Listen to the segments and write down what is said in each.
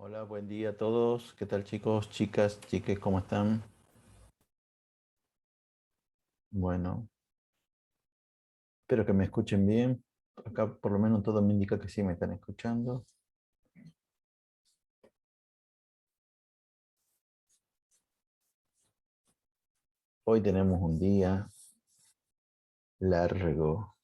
Hola, buen día a todos. ¿Qué tal, chicos, chicas, chiques? ¿Cómo están? Bueno, espero que me escuchen bien. Acá por lo menos todo me indica que sí me están escuchando. Hoy tenemos un día largo.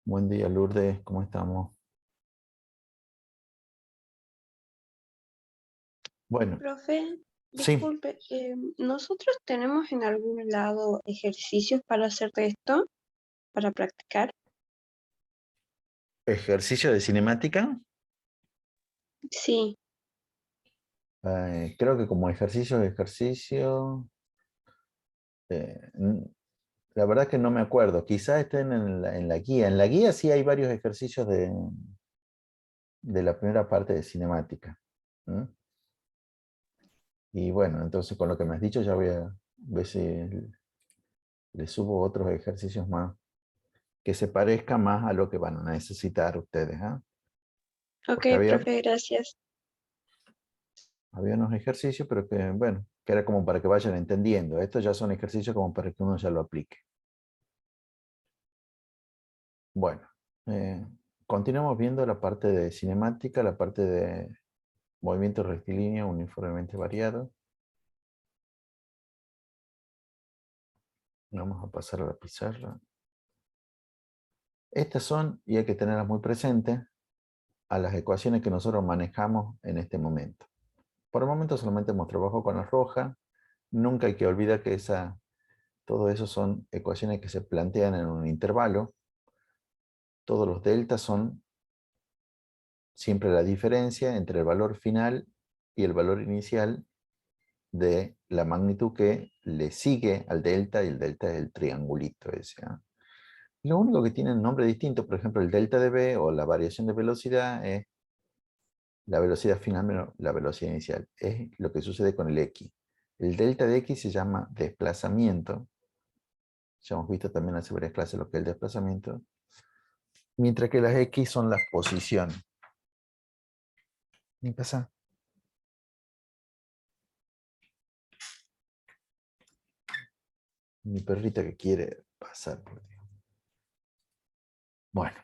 Buen día, Lourdes. ¿Cómo estamos? Bueno, Profe, sí, disculpe, ¿nosotros tenemos en algún lado ejercicios para hacer de esto, para practicar? ejercicio de cinemática. Sí, Creo que como ejercicio, la verdad que no me acuerdo. Quizá estén en la guía. En la guía sí hay varios ejercicios de la primera parte de cinemática. ¿Mm? Y bueno, entonces con lo que me has dicho ya voy a ver si le subo otros ejercicios más que se parezca más a lo que van a necesitar ustedes, ¿ah? ok, Porque había, profe, gracias. había unos ejercicios, pero que, bueno, que era como para que vayan entendiendo. Estos ya son ejercicios como para que uno ya lo aplique. Bueno, continuamos viendo la parte de cinemática, la parte de movimiento rectilíneo uniformemente variado. Vamos a pasar a la pizarra. Estas son, y hay que tenerlas muy presentes, a las ecuaciones que nosotros manejamos en este momento. Por el momento solamente hemos trabajado con la roja. Nunca hay que olvidar que todo eso son ecuaciones que se plantean en un intervalo. Todos los deltas son siempre la diferencia entre el valor final y el valor inicial de la magnitud que le sigue al delta, y el delta es el triangulito ese, ¿ah? Lo único que tienen nombre distinto, por ejemplo, el delta de B o la variación de velocidad es la velocidad final menos la velocidad inicial. Es lo que sucede con el X. El delta de X se llama desplazamiento. Ya hemos visto también hace varias clases lo que es el desplazamiento. Mientras que las X son las posiciones. ¿Qué pasa? Mi perrita que quiere pasar, por Dios. Bueno,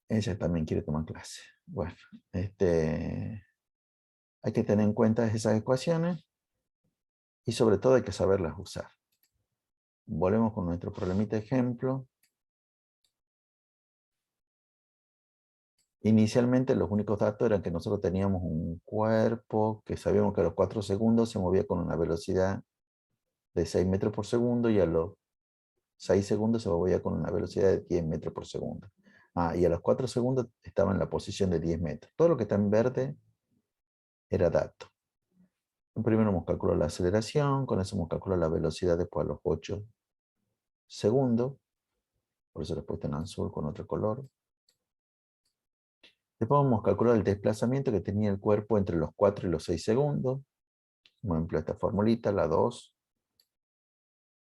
ella también quiere tomar clase. Bueno, hay que tener en cuenta esas ecuaciones y sobre todo hay que saberlas usar. Volvemos con nuestro problemita de ejemplo. Inicialmente los únicos datos eran que nosotros teníamos un cuerpo que sabíamos que a los 4 segundos se movía con una velocidad de 6 metros por segundo y a los 6 segundos se movía con una velocidad de 10 metros por segundo. Y a los 4 segundos estaba en la posición de 10 metros. Todo lo que está en verde era dato. Primero hemos calculado la aceleración, con eso hemos calculado la velocidad después a los 8 segundos. Por eso lo he puesto en azul con otro color. Después hemos calculado el desplazamiento que tenía el cuerpo entre los 4 y los 6 segundos. Como ejemplo, esta formulita, la 2.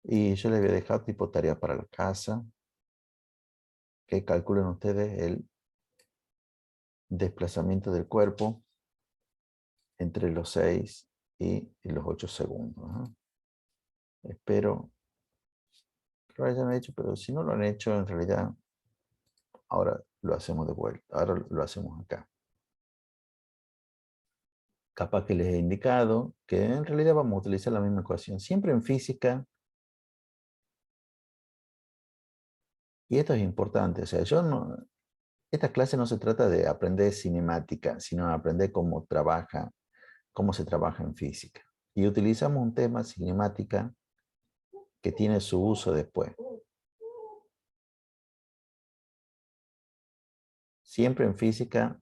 Y yo les voy a dejar tipo tarea para la casa. Que calculen ustedes el desplazamiento del cuerpo entre los 6 y los 8 segundos, ¿no? Espero que lo hayan hecho, pero si no lo han hecho, en realidad, ahora lo hacemos de vuelta. Ahora lo hacemos acá. Capaz que les he indicado que en realidad vamos a utilizar la misma ecuación. Siempre en física. Y esto es importante. O sea, esta clase no se trata de aprender cinemática, sino de aprender cómo se trabaja en física. Y utilizamos un tema cinemática que tiene su uso después. Siempre en física.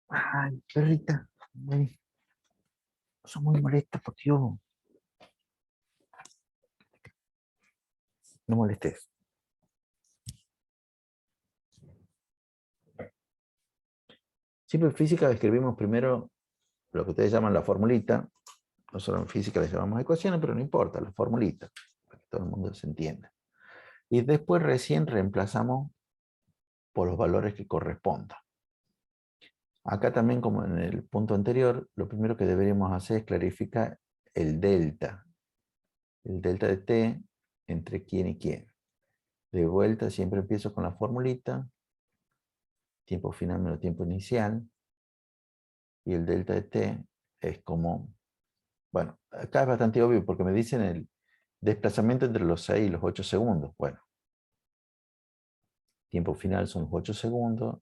Ay, perrita, vení. Son muy molestas, por Dios. No molestes. Siempre en física escribimos primero lo que ustedes llaman la formulita, Nosotros en física les llamamos ecuaciones, pero no importa, la formulita, para que todo el mundo se entienda. Y después recién reemplazamos por los valores que correspondan. Acá también, como en el punto anterior, lo primero que deberíamos hacer es clarificar el delta. El delta de t entre quién y quién. De vuelta siempre empiezo con la formulita. Tiempo final menos tiempo inicial. Y el delta de t es como... Bueno, acá es bastante obvio porque me dicen el desplazamiento entre los 6 y los 8 segundos. Bueno, tiempo final son los 8 segundos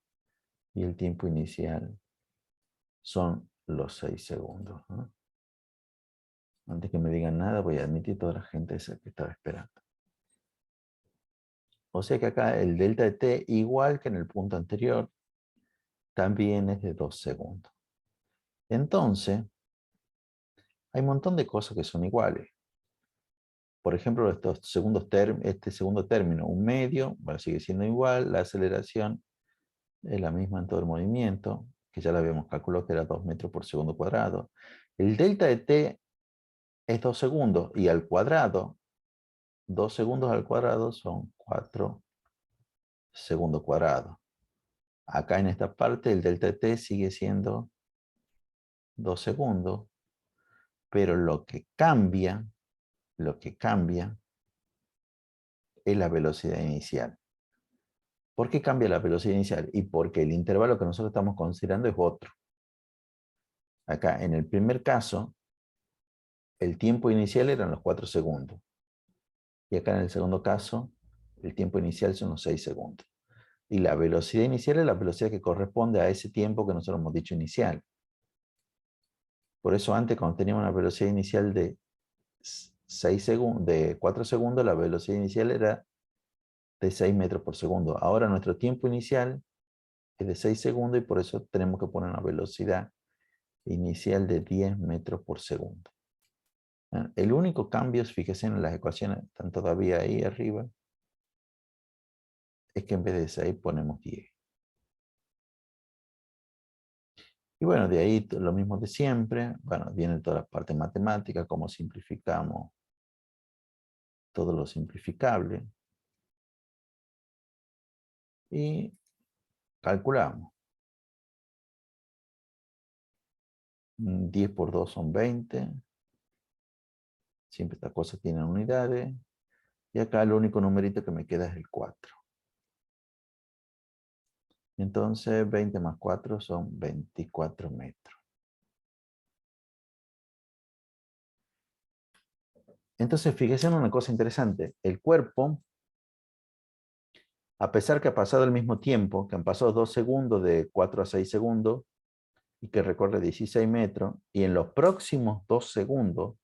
y el tiempo inicial son los 6 segundos, ¿no? Antes que me digan nada, voy a admitir toda la gente esa que estaba esperando. O sea que acá el delta de t, igual que en el punto anterior, también es de 2 segundos. Entonces, hay un montón de cosas que son iguales. Por ejemplo, este segundo término, un medio, bueno, sigue siendo igual, la aceleración es la misma en todo el movimiento, que ya la habíamos calculado que era 2 metros por segundo cuadrado. El delta de t es 2 segundos y al cuadrado, 2 segundos al cuadrado son 4 segundos cuadrados. Acá en esta parte el delta de t sigue siendo 2 segundos, pero lo que cambia es la velocidad inicial. ¿Por qué cambia la velocidad inicial? Y porque el intervalo que nosotros estamos considerando es otro. Acá, en el primer caso, el tiempo inicial eran los 4 segundos. Y acá en el segundo caso, el tiempo inicial son los 6 segundos. Y la velocidad inicial es la velocidad que corresponde a ese tiempo que nosotros hemos dicho inicial. Por eso antes, cuando teníamos una velocidad inicial de 4 segundos, la velocidad inicial era de 6 metros por segundo. Ahora nuestro tiempo inicial es de 6 segundos y por eso tenemos que poner una velocidad inicial de 10 metros por segundo. El único cambio, fíjense en las ecuaciones, están todavía ahí arriba, es que en vez de 6 ponemos 10. Y bueno, de ahí lo mismo de siempre. Bueno, viene toda la parte matemática, cómo simplificamos todo lo simplificable. Y calculamos. 10 por 2 son 20. Siempre estas cosas tienen unidades. Y acá el único numerito que me queda es el 4. Entonces 20 más 4 son 24 metros. Entonces fíjense en una cosa interesante. El cuerpo, a pesar que ha pasado el mismo tiempo, que han pasado 2 segundos de 4 a 6 segundos, y que recorre 16 metros, y en los próximos 2 segundos,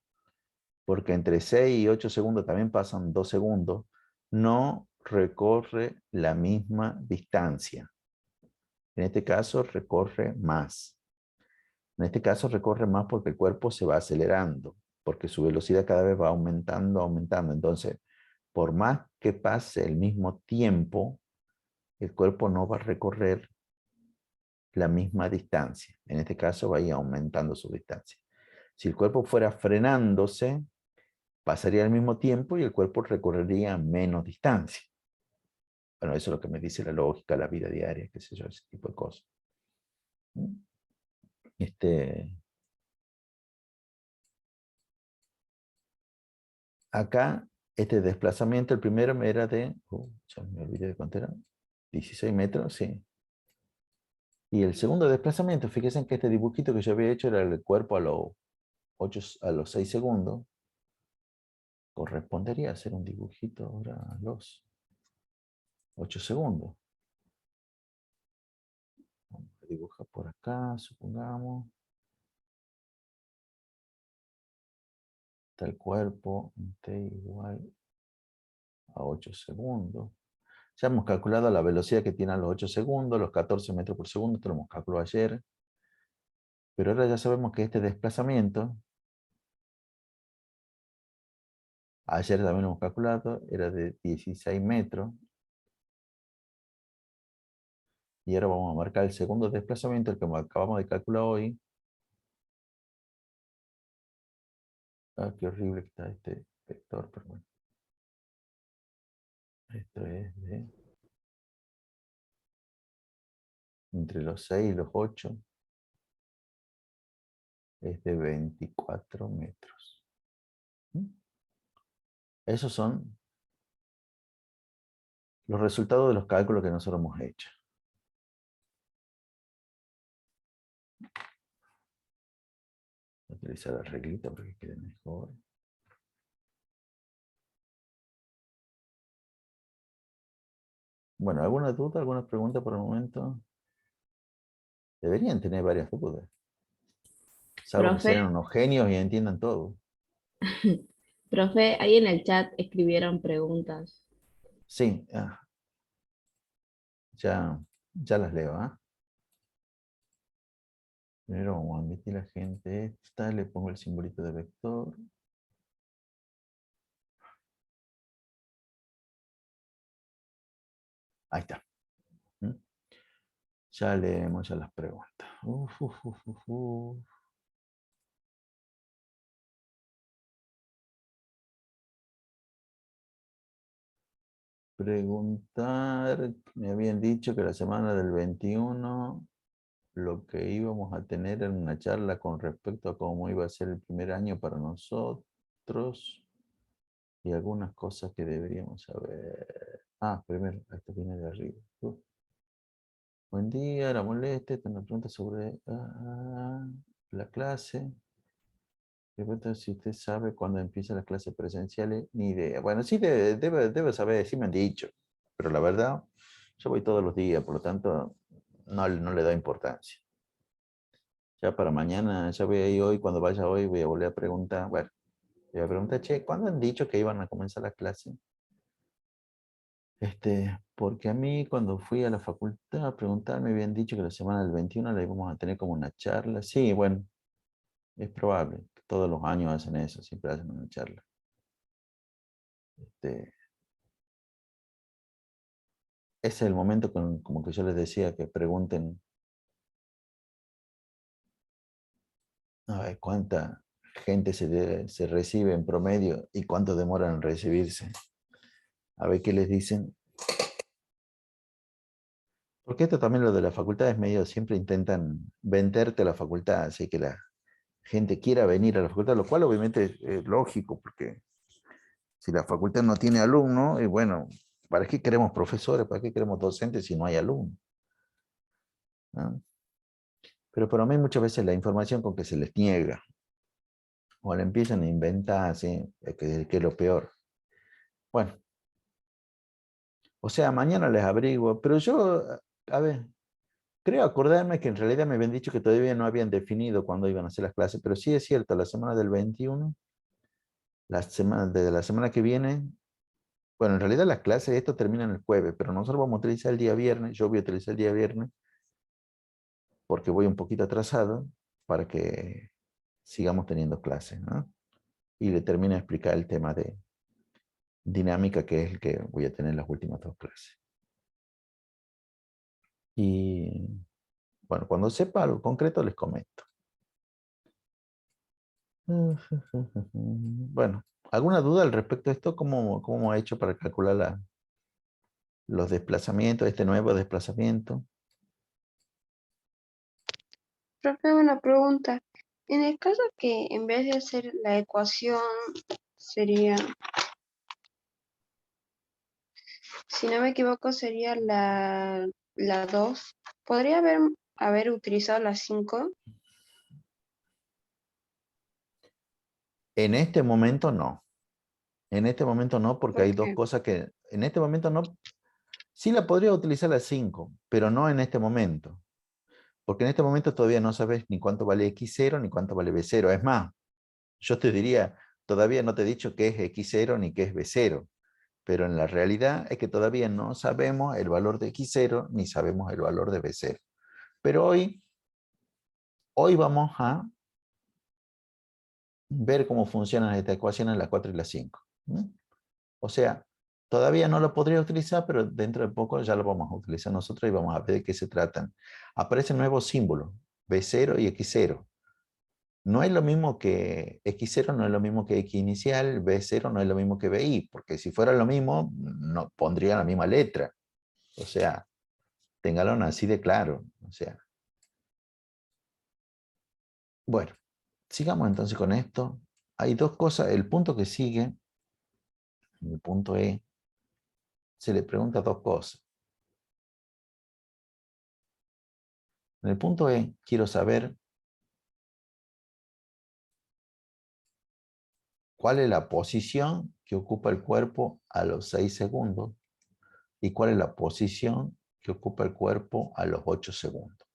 porque entre 6 y 8 segundos también pasan 2 segundos, no recorre la misma distancia. En este caso recorre más. En este caso recorre más porque el cuerpo se va acelerando, porque su velocidad cada vez va aumentando, aumentando. Entonces, por más que pase el mismo tiempo, el cuerpo no va a recorrer la misma distancia. En este caso va a ir aumentando su distancia. Si el cuerpo fuera frenándose, pasaría el mismo tiempo y el cuerpo recorrería menos distancia. Bueno, eso es lo que me dice la lógica, la vida diaria, qué sé yo, ese tipo de cosas. Acá, este desplazamiento, el primero era de, ya me olvidé de cuánto era, 16 metros, sí. Y el segundo desplazamiento, fíjense que este dibujito que yo había hecho era el cuerpo a los 6 segundos. Correspondería hacer un dibujito ahora a los 8 segundos. Vamos a dibujar por acá, supongamos. Está el cuerpo en t igual a 8 segundos. Ya hemos calculado la velocidad que tiene a los 8 segundos, los 14 metros por segundo, esto lo hemos calculado ayer. Pero ahora ya sabemos que este desplazamiento, ayer también lo hemos calculado, era de 16 metros. Y ahora vamos a marcar el segundo desplazamiento, el que acabamos de calcular hoy. Ah, qué horrible que está este vector, pero bueno. Esto es de entre los 6 y los 8. Es de 24 metros. Esos son los resultados de los cálculos que nosotros hemos hecho. Voy a utilizar la reglita para que quede mejor. Bueno, ¿alguna duda, alguna pregunta por el momento? Deberían tener varias dudas. Salvo que Profe, sean unos genios y entiendan todo. profe, ahí en el chat escribieron preguntas. Sí, ya las leo. Primero vamos a admitir la gente esta, le pongo el simbolito de vector. Ahí está. Ya leemos ya las preguntas. Preguntar, me habían dicho que la semana del 21 lo que íbamos a tener era una charla con respecto a cómo iba a ser el primer año para nosotros y algunas cosas que deberíamos saber. Primero, esto viene de arriba. Buen día, la molestia, tengo una pregunta sobre la clase. Pregunta si usted sabe cuándo empiezan las clases presenciales. Ni idea. Bueno, sí debe saber, sí me han dicho. Pero la verdad, yo voy todos los días, por lo tanto, no le da importancia. Ya para mañana, ya voy a ir hoy, cuando vaya hoy, voy a volver a preguntar. Bueno, voy a preguntar, che, ¿cuándo han dicho que iban a comenzar las clases? Porque a mí cuando fui a la facultad a preguntar me habían dicho que la semana del 21 la íbamos a tener como una charla. Sí, bueno, es probable. Todos los años hacen eso, siempre hacen una charla. Ese es el momento como que yo les decía que pregunten a ver cuánta gente se recibe en promedio y cuánto demoran en recibirse. A ver qué les dicen. Porque esto también lo de la facultad es medio, siempre intentan venderte a la facultad, así que la gente quiera venir a la facultad, lo cual obviamente es lógico, porque si la facultad no tiene alumnos, y bueno, ¿para qué queremos profesores? ¿Para qué queremos docentes si no hay alumnos? ¿No? Pero para mí muchas veces la información con que se les niega, o la empiezan a inventar, así, que es lo peor. Bueno, o sea, mañana les abrigo, pero yo, a ver, creo acordarme que en realidad me habían dicho que todavía no habían definido cuándo iban a hacer las clases, pero sí es cierto, la semana del 21, desde la semana que viene, bueno, en realidad las clases, esto terminan el jueves, pero nosotros vamos a utilizar el día viernes, yo voy a utilizar el día viernes, porque voy un poquito atrasado, para que sigamos teniendo clases, ¿no? Y le termino de explicar el tema de dinámica, que es el que voy a tener en las últimas dos clases. Y bueno, cuando sepa algo concreto les comento. Bueno, ¿alguna duda al respecto de esto? ¿Cómo ha hecho para calcular los desplazamientos, este nuevo desplazamiento? Profe, una pregunta. En el caso que en vez de hacer la ecuación sería, si no me equivoco, sería la 2. ¿Podría haber utilizado la 5? En este momento no. En este momento no, porque ¿Por hay dos qué? cosas que en este momento no. Sí la podría utilizar la 5, pero no en este momento. Porque en este momento todavía no sabes ni cuánto vale X0 ni cuánto vale B0. Es más, yo te diría, todavía no te he dicho qué es X0 ni qué es B0. Pero en la realidad es que todavía no sabemos el valor de X0 ni sabemos el valor de B0. Pero hoy vamos a ver cómo funcionan estas ecuaciones, la 4 y la 5. O sea, todavía no lo podría utilizar, pero dentro de poco ya lo vamos a utilizar nosotros y vamos a ver de qué se tratan. Aparecen nuevos símbolos, B0 y X0. No es lo mismo que X0, no es lo mismo que X inicial, B0 no es lo mismo que BI, porque si fuera lo mismo, no pondría la misma letra. O sea, ténganlo así de claro. O sea, bueno, sigamos entonces con esto. Hay dos cosas. El punto que sigue, el punto E, se le pregunta dos cosas. En el punto E, quiero saber cuál es la posición que ocupa el cuerpo a los 6 segundos y cuál es la posición que ocupa el cuerpo a los 8 segundos.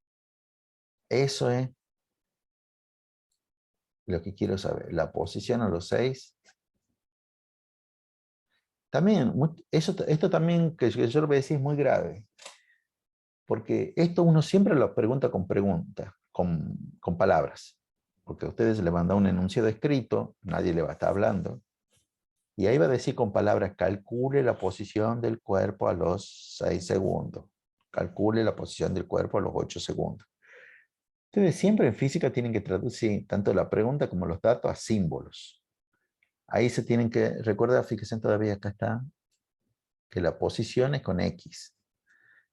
Eso es lo que quiero saber. La posición a los 6. También, esto también que yo lo voy a decir es muy grave. Porque esto uno siempre lo pregunta con preguntas, con palabras. Porque a ustedes le mandan un enunciado escrito, nadie le va a estar hablando. Y ahí va a decir con palabras, calcule la posición del cuerpo a los 6 segundos. Calcule la posición del cuerpo a los 8 segundos. Ustedes siempre en física tienen que traducir tanto la pregunta como los datos a símbolos. Ahí se tienen que, recuerda, fíjense todavía acá está, que la posición es con X.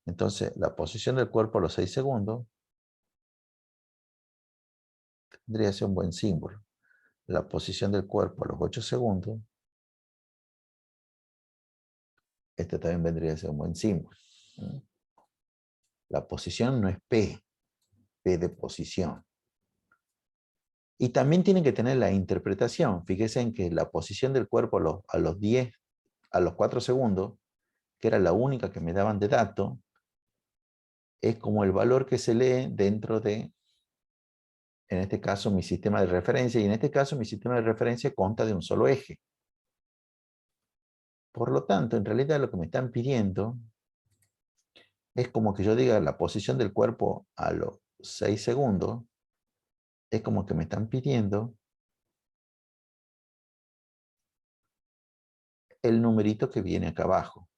Entonces, la posición del cuerpo a los 6 segundos tendría que ser un buen símbolo. La posición del cuerpo a los 8 segundos, este también vendría a ser un buen símbolo. La posición no es P de posición. Y también tienen que tener la interpretación. Fíjense en que la posición del cuerpo a los 10, a los 4 segundos, que era la única que me daban de dato, es como el valor que se lee dentro de, en este caso, mi sistema de referencia. Y en este caso, mi sistema de referencia consta de un solo eje. Por lo tanto, en realidad lo que me están pidiendo es como que yo diga la posición del cuerpo a los 6 segundos, es como que me están pidiendo el numerito que viene acá abajo.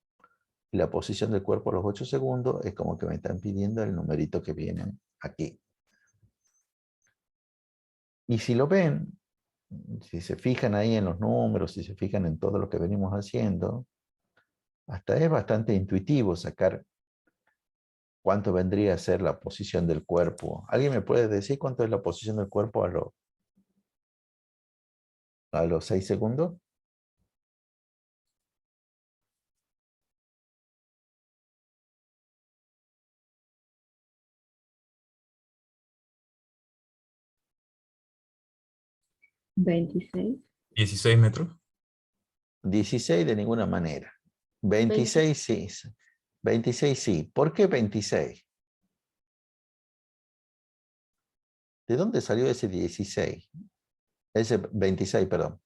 Y la posición del cuerpo a los 8 segundos es como que me están pidiendo el numerito que viene aquí. Y si lo ven, si se fijan ahí en los números, si se fijan en todo lo que venimos haciendo, hasta es bastante intuitivo sacar cuánto vendría a ser la posición del cuerpo. ¿Alguien me puede decir cuánto es la posición del cuerpo a los 6 segundos? ¿26? 16 metros. 16 de ninguna manera. 20. 26 sí. 26 sí. ¿Por qué 26? ¿De dónde salió ese 16? Ese 26, perdón.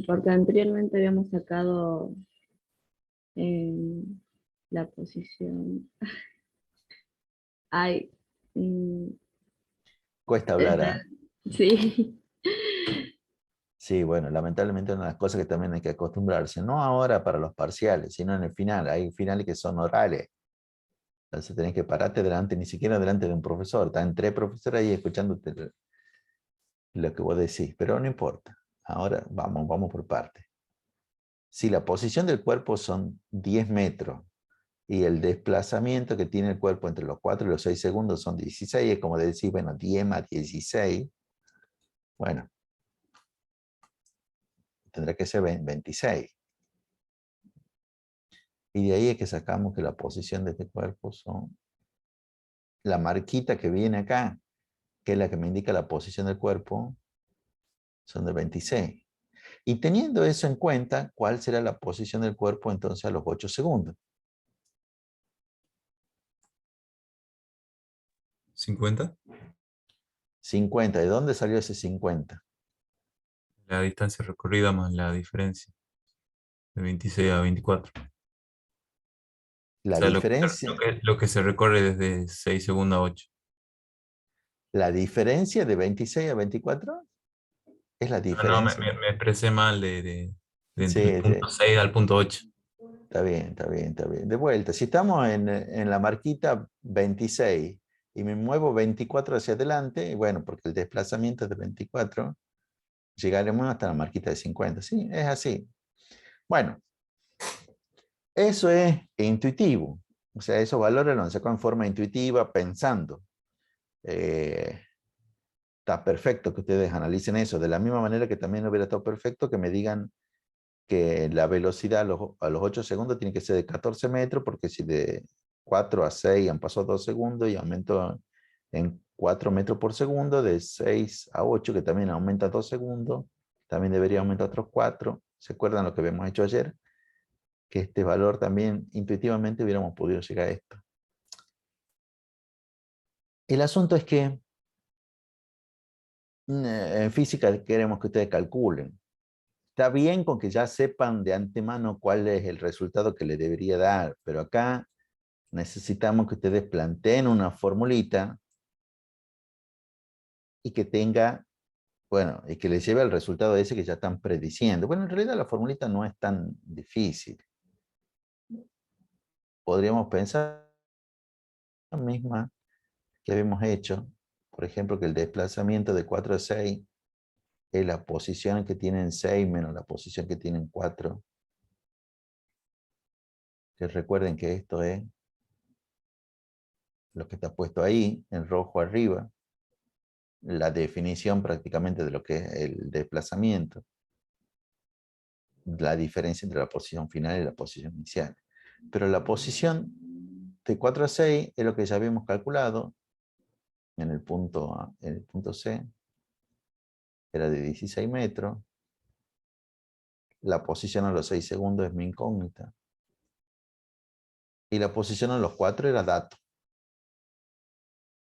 Porque anteriormente habíamos sacado la posición. Ay, mm, Cuesta hablar, esta- ¿ah? sí. Sí, bueno, lamentablemente una de las cosas que también hay que acostumbrarse, no ahora para los parciales, sino en el final. Hay finales que son orales. Entonces tenés que pararte delante, ni siquiera delante de un profesor. Están tres profesores ahí escuchándote lo que vos decís, pero no importa. Ahora vamos por partes. Si la posición del cuerpo son 10 metros y el desplazamiento que tiene el cuerpo entre los 4 y los 6 segundos son 16, es como decir, bueno, 10 más 16, bueno, tendrá que ser 26. Y de ahí es que sacamos que la posición de este cuerpo son la marquita que viene acá, que es la que me indica la posición del cuerpo, son de 26. Y teniendo eso en cuenta, ¿cuál será la posición del cuerpo entonces a los 8 segundos? 50. 50. ¿De dónde salió ese 50? La distancia recorrida más la diferencia. De 26 a 24. O La sea, diferencia, lo que se recorre desde 6 segundos a 8. la diferencia de 26 a 24 es la Ah, no, diferencia. me expresé mal de Sí, entre el punto 6 al punto 8. está bien, está bien, está bien. De vuelta, si estamos en la marquita 26 y me muevo 24 hacia adelante, y bueno, porque el desplazamiento es de 24, llegaremos hasta la marquita de 50. Sí, es así. Bueno, eso es intuitivo. O sea, esos valores los saco en forma intuitiva, pensando. Está perfecto que ustedes analicen eso. De la misma manera que también hubiera estado perfecto que me digan que la velocidad a los 8 segundos tiene que ser de 14 metros, porque si de 4 a 6 han pasado 2 segundos y aumento en 4 metros por segundo, de 6 a 8, que también aumenta 2 segundos, también debería aumentar otros 4. ¿Se acuerdan lo que habíamos hecho ayer? Que este valor también intuitivamente hubiéramos podido llegar a esto. El asunto es que en física queremos que ustedes calculen. Está bien con que ya sepan de antemano cuál es el resultado que le debería dar, pero acá necesitamos que ustedes planteen una formulita y que tenga, bueno, y que les lleve al resultado ese que ya están prediciendo. Bueno, en realidad la formulita no es tan difícil. Podríamos pensar la misma que habíamos hecho, por ejemplo, que el desplazamiento de 4 a 6 es la posición que tienen 6 menos la posición que tienen 4. Que recuerden que esto es lo que está puesto ahí, en rojo arriba, la definición prácticamente de lo que es el desplazamiento, la diferencia entre la posición final y la posición inicial. Pero la posición de 4 a 6 es lo que ya habíamos calculado en el punto A, en el punto C, era de 16 metros. La posición a los 6 segundos es mi incógnita. Y la posición a los 4 era dato.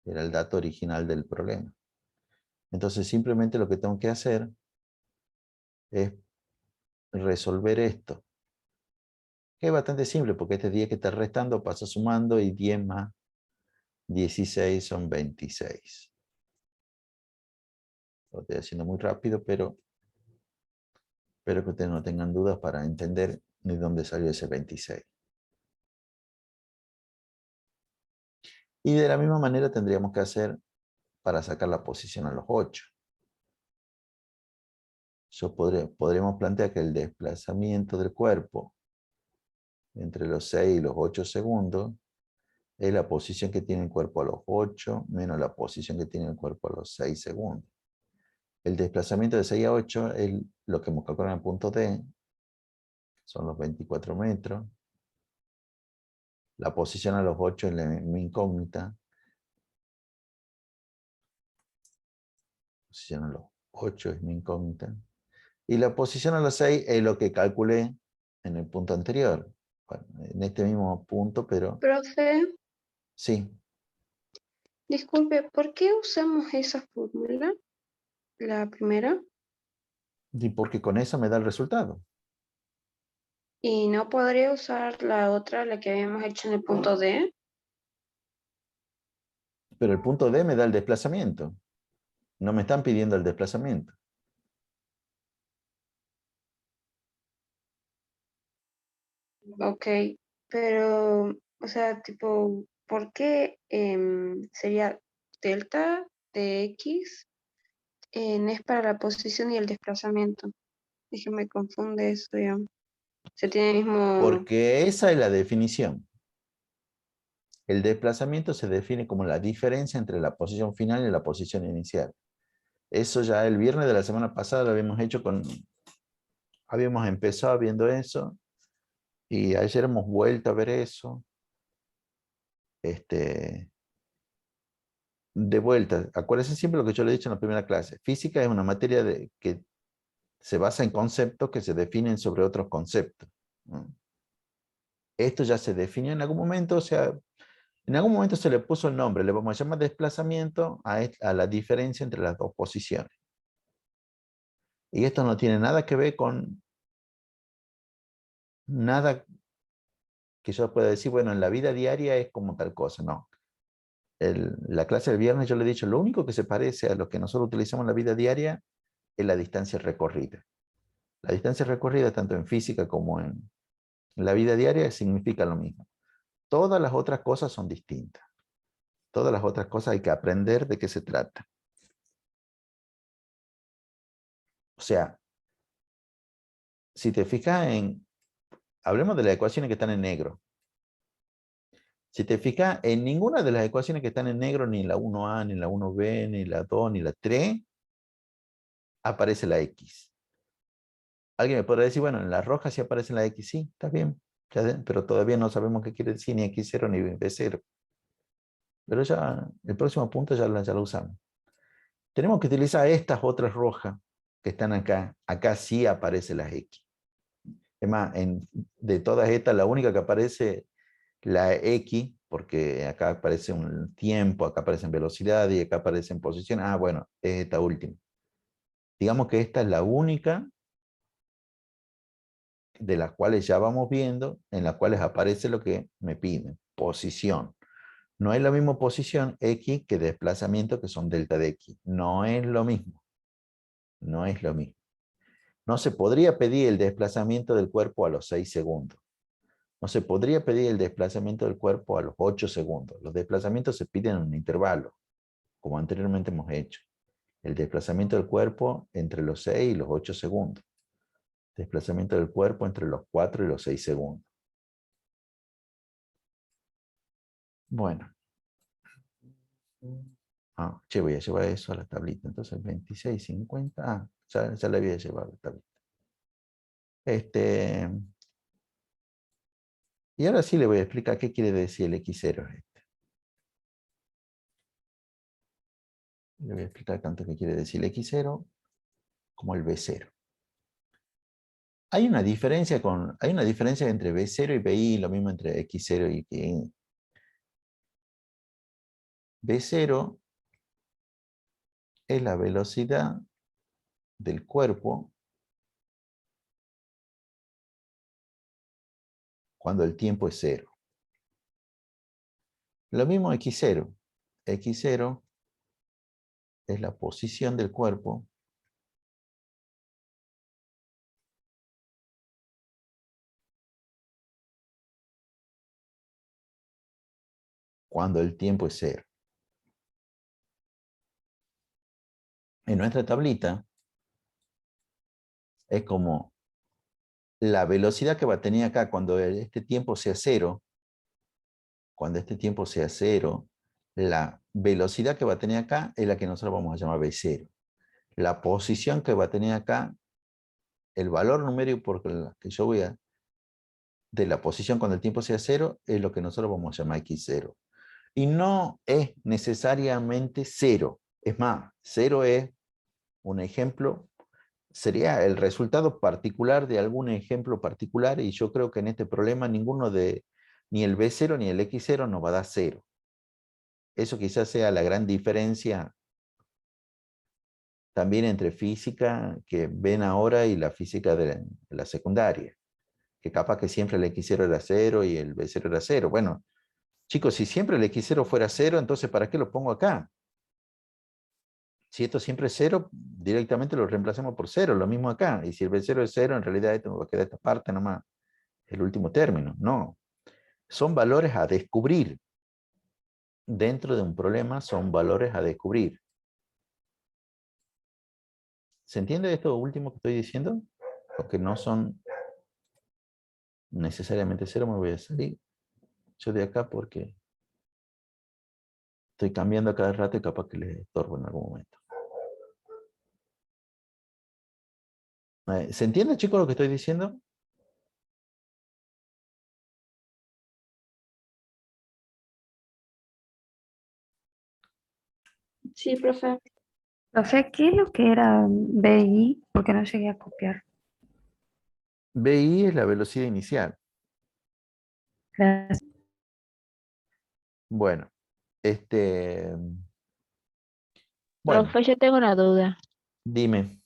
Era el dato original del problema. Entonces simplemente lo que tengo que hacer es resolver esto. Que es bastante simple porque este 10 que está restando pasa sumando y 10 más 16 son 26. Lo estoy haciendo muy rápido, pero espero que ustedes no tengan dudas para entender de dónde salió ese 26. Y de la misma manera tendríamos que hacer para sacar la posición a los 8. Podríamos plantear que el desplazamiento del cuerpo entre los 6 y los 8 segundos es la posición que tiene el cuerpo a los 8 menos la posición que tiene el cuerpo a los 6 segundos. El desplazamiento de 6 a 8 es lo que hemos calculado en el punto D, son los 24 metros. La posición a los 8 es mi incógnita. La posición a los 8 es mi incógnita. Y la posición a los 6 es lo que calculé en el punto anterior. Bueno, en este mismo punto, pero Profe, sí. disculpe, ¿por qué usamos esa fórmula? La primera. Y porque con eso me da el resultado. ¿Y no podría usar la otra, la que habíamos hecho en el punto D? Pero el punto D me da el desplazamiento. No me están pidiendo el desplazamiento. Ok, pero, o sea, tipo, ¿por qué sería delta de X? Es para la posición y el desplazamiento. Es que me confunde eso, ya. Se tiene el mismo... Porque esa es la definición. El desplazamiento se define como la diferencia entre la posición final y la posición inicial. Eso ya el viernes de la semana pasada lo habíamos hecho habíamos empezado viendo eso y ayer hemos vuelto a ver eso. De vuelta, acuérdense siempre lo que yo le he dicho en la primera clase. Física es una materia que se basa en conceptos que se definen sobre otros conceptos, ¿no? Esto ya se definió en algún momento, o sea, en algún momento se le puso el nombre, le vamos a llamar desplazamiento a la diferencia entre las dos posiciones. Y esto no tiene nada que ver con nada que yo pueda decir, bueno, en la vida diaria es como tal cosa, no. La clase del viernes yo le he dicho, lo único que se parece a lo que nosotros utilizamos en la vida diaria es la distancia recorrida. La distancia recorrida, tanto en física como en la vida diaria, significa lo mismo. Todas las otras cosas son distintas. Todas las otras cosas hay que aprender de qué se trata. O sea, si te fijas hablemos de las ecuaciones que están en negro. Si te fijas, en ninguna de las ecuaciones que están en negro, ni en la 1A, ni en la 1B, ni la 2, ni la 3, aparece la X. Alguien me podrá decir, bueno, en la roja sí aparece la X, sí, está bien, pero todavía no sabemos qué quiere decir ni X0 ni B0. Pero ya, el próximo punto ya lo usamos. Tenemos que utilizar estas otras rojas que están acá. Acá sí aparece las X. Es más, de todas estas, la única que aparece la X, porque acá aparece un tiempo, acá aparece en velocidad y acá aparece en posición. Ah, bueno, es esta última. Digamos que esta es la única de las cuales ya vamos viendo, en las cuales aparece lo que me piden, posición. No es la misma posición X que desplazamiento, que son delta de X. No es lo mismo. No es lo mismo. No se podría pedir el desplazamiento del cuerpo a los 6 segundos. No se podría pedir el desplazamiento del cuerpo a los 8 segundos. Los desplazamientos se piden en un intervalo, como anteriormente hemos hecho. El desplazamiento del cuerpo entre los 6 y los 8 segundos. Desplazamiento del cuerpo entre los 4 y los 6 segundos. Bueno. Che, voy a llevar eso a la tablita. Entonces, 26,50. Ya la voy a llevar a la tablita. Y ahora sí le voy a explicar qué quiere decir el X0 este. Le voy a explicar tanto qué quiere decir el X0 como el B0. Hay una diferencia entre B0 y BI, lo mismo entre X0 y BI. B0 es la velocidad del cuerpo cuando el tiempo es 0. Lo mismo X0. X0 es la posición del cuerpo cuando el tiempo es 0. En nuestra tablita es como la velocidad que va a tener acá cuando este tiempo sea 0. Cuando este tiempo sea 0, la velocidad que va a tener acá es la que nosotros vamos a llamar B0. La posición que va a tener acá, el valor numérico por el que yo voy a de la posición cuando el tiempo sea 0, es lo que nosotros vamos a llamar X0. Y no es necesariamente 0. Es más, 0 es un ejemplo, sería el resultado particular de algún ejemplo particular, y yo creo que en este problema ni el B0 ni el X0 nos va a dar 0. Eso quizás sea la gran diferencia también entre física que ven ahora y la física de la secundaria. Que capaz que siempre el X0 era 0 y el B0 era 0. Bueno, chicos, si siempre el X0 fuera 0, entonces ¿para qué lo pongo acá? Si esto siempre es 0, directamente lo reemplazamos por 0, lo mismo acá. Y si el B0 es 0, en realidad esto va a quedar esta parte nomás, el último término. No, son valores a descubrir. Dentro de un problema son valores a descubrir. ¿Se entiende esto último que estoy diciendo? Porque no son necesariamente 0, me voy a salir yo de acá porque estoy cambiando a cada rato y capaz que les estorbo en algún momento. ¿Se entiende, chicos, lo que estoy diciendo? Sí, profe. Profe, ¿qué es lo que era BI? Porque no llegué a copiar. BI es la velocidad inicial. Gracias. Bueno, bueno, Profe, yo tengo una duda. dime.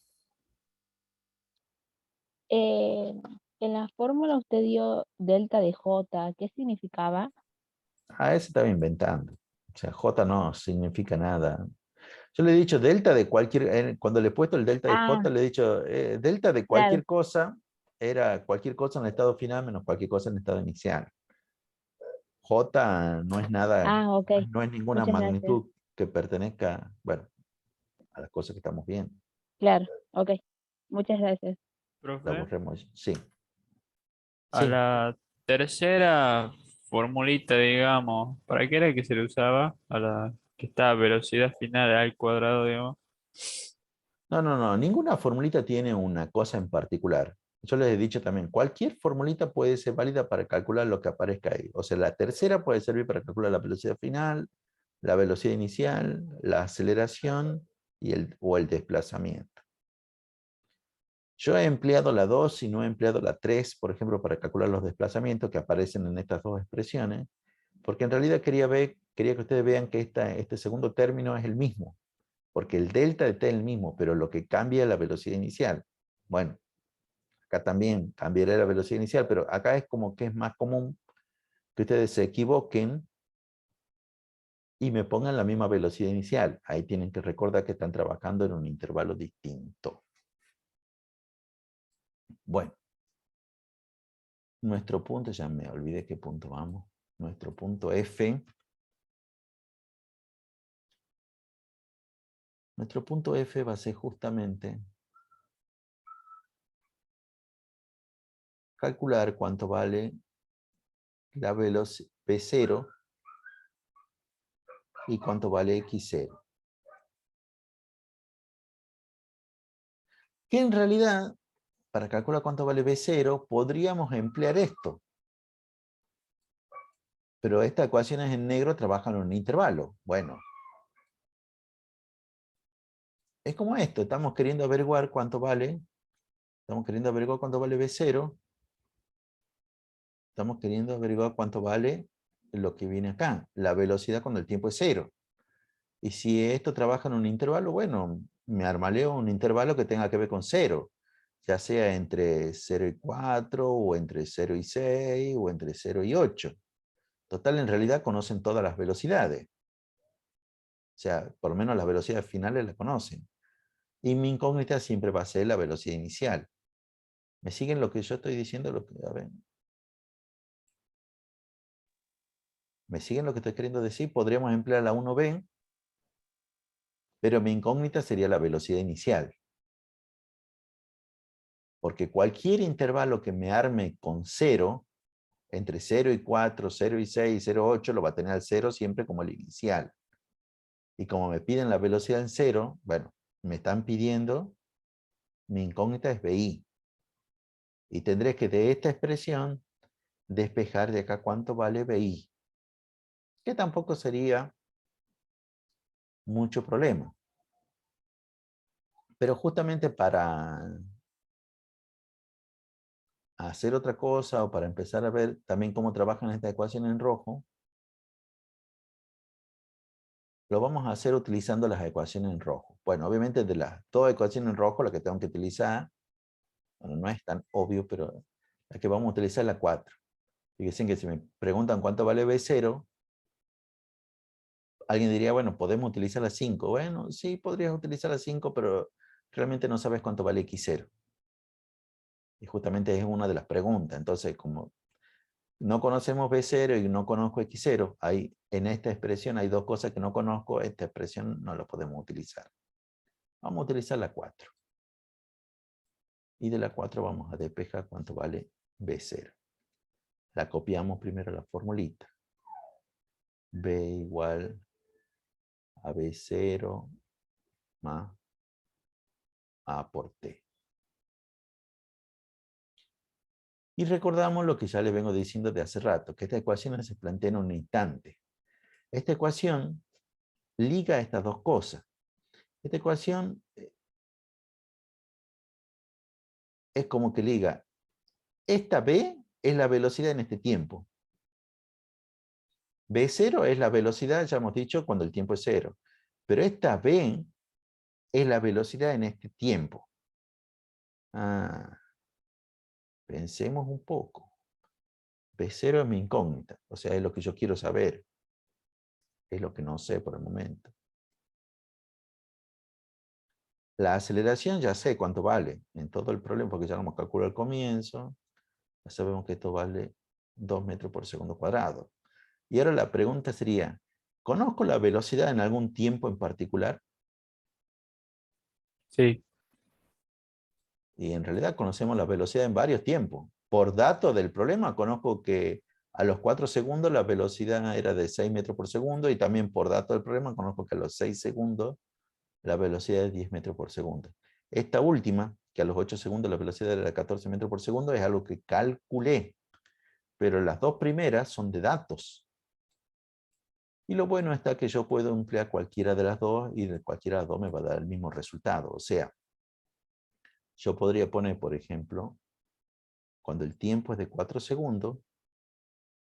En la fórmula usted dio delta de J, ¿qué significaba? Ese estaba inventando. O sea, J no significa nada. Yo le he dicho delta de cualquier, cuando le he puesto el delta de J, Ah, le he dicho delta de claro. cualquier cosa, era cualquier cosa en el estado final menos cualquier cosa en el estado inicial. J no es nada, Ah, ok. no es ninguna Muchas gracias. magnitud que pertenezca, bueno, a las cosas que estamos viendo. Claro, ok. Muchas gracias. La Profe, borremos. Sí. a Sí. la tercera formulita, digamos, ¿para qué era que se le usaba? A la que está velocidad final al cuadrado, digamos. No. Ninguna formulita tiene una cosa en particular. Yo les he dicho también, cualquier formulita puede ser válida para calcular lo que aparezca ahí. O sea, la tercera puede servir para calcular la velocidad final, la velocidad inicial, la aceleración o el desplazamiento. Yo he empleado la 2 y no he empleado la 3, por ejemplo, para calcular los desplazamientos que aparecen en estas dos expresiones, porque en realidad quería que ustedes vean que este segundo término es el mismo, porque el delta de t es el mismo, pero lo que cambia es la velocidad inicial. Bueno, acá también cambiará la velocidad inicial, pero acá es como que es más común que ustedes se equivoquen y me pongan la misma velocidad inicial. Ahí tienen que recordar que están trabajando en un intervalo distinto. Bueno. Nuestro punto, ya me olvidé qué punto vamos. Nuestro punto F. Nuestro punto F va a ser justamente calcular cuánto vale la velocidad P0 y cuánto vale X0. Que en realidad, para calcular cuánto vale B0, podríamos emplear esto. Pero estas ecuaciones en negro trabajan en un intervalo. Bueno. Es como esto, estamos queriendo averiguar cuánto vale. Estamos queriendo averiguar cuánto vale B0. Estamos queriendo averiguar cuánto vale lo que viene acá, la velocidad cuando el tiempo es 0. Y si esto trabaja en un intervalo, bueno, me armaleo un intervalo que tenga que ver con 0, ya sea entre 0 y 4, o entre 0 y 6, o entre 0 y 8. Total, en realidad conocen todas las velocidades. O sea, por lo menos las velocidades finales las conocen. Y mi incógnita siempre va a ser la velocidad inicial. ¿Me siguen lo que yo estoy diciendo? A ver. ¿Me siguen lo que estoy queriendo decir? Podríamos emplear la 1b, pero mi incógnita sería la velocidad inicial. Porque cualquier intervalo que me arme con 0, entre 0 y 4, 0 y 6, 0 y 8, lo va a tener al 0 siempre como el inicial. Y como me piden la velocidad en 0, bueno, me están pidiendo, mi incógnita es BI. Y tendré que de esta expresión despejar de acá cuánto vale BI. Que tampoco sería mucho problema. Pero justamente para hacer otra cosa o para empezar a ver también cómo trabajan esta ecuación en rojo, lo vamos a hacer utilizando las ecuaciones en rojo. Bueno, obviamente de las dos ecuaciones en rojo, la que tengo que utilizar, bueno, no es tan obvio, pero la que vamos a utilizar es la 4. Fíjense que si me preguntan cuánto vale B0, alguien diría, bueno, podemos utilizar la 5. Bueno, sí, podrías utilizar la 5, pero realmente no sabes cuánto vale X0. Y justamente es una de las preguntas. Entonces, como no conocemos B0 y no conozco X0, en esta expresión hay dos cosas que no conozco, esta expresión no la podemos utilizar. Vamos a utilizar la 4. Y de la 4 vamos a despejar cuánto vale B0. La copiamos primero a la formulita. B igual a B0 más A por T. Y recordamos lo que ya les vengo diciendo de hace rato, que esta ecuación se plantea en un instante. Esta ecuación liga estas dos cosas. Esta ecuación es como que liga, esta B es la velocidad en este tiempo. B0 es la velocidad, ya hemos dicho, cuando el tiempo es 0. Pero esta B es la velocidad en este tiempo. Pensemos un poco. B0 es mi incógnita, o sea, es lo que yo quiero saber. Es lo que no sé por el momento. La aceleración ya sé cuánto vale en todo el problema, porque ya lo hemos calculado al comienzo. Ya sabemos que esto vale 2 metros por segundo cuadrado. Y ahora la pregunta sería, ¿conozco la velocidad en algún tiempo en particular? Sí, Y en realidad conocemos la velocidad en varios tiempos. Por datos del problema, conozco que a los 4 segundos la velocidad era de 6 metros por segundo y también por datos del problema conozco que a los 6 segundos la velocidad es 10 metros por segundo. Esta última, que a los 8 segundos la velocidad era 14 metros por segundo, es algo que calculé. Pero las dos primeras son de datos. Y lo bueno está que yo puedo emplear cualquiera de las dos y de cualquiera de las dos me va a dar el mismo resultado. O sea, yo podría poner, por ejemplo, cuando el tiempo es de 4 segundos,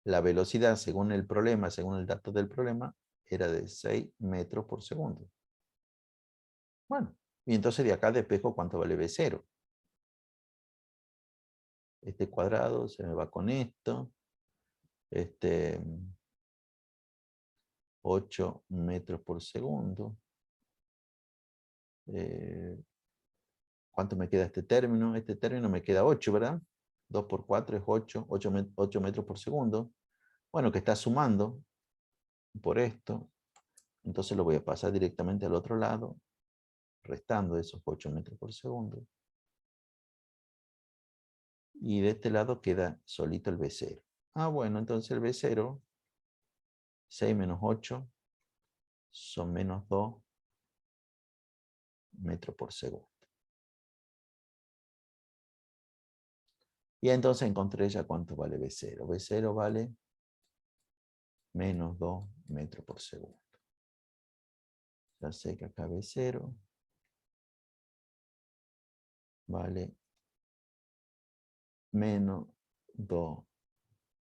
la velocidad según el problema, según el dato del problema, era de 6 metros por segundo. Bueno, y entonces de acá despejo cuánto vale B0. Este cuadrado se me va con esto. 8 metros por segundo. ¿Cuánto me queda este término? Este término me queda 8, ¿verdad? 2 por 4 es 8, 8 metros por segundo. Bueno, que está sumando por esto. Entonces lo voy a pasar directamente al otro lado, restando esos 8 metros por segundo. Y de este lado queda solito el B0. Ah, bueno, entonces el B0, 6 menos 8, son menos 2 metros por segundo. Y entonces encontré ya cuánto vale B0. B0 vale menos 2 metros por segundo. Ya sé que acá B0 vale menos 2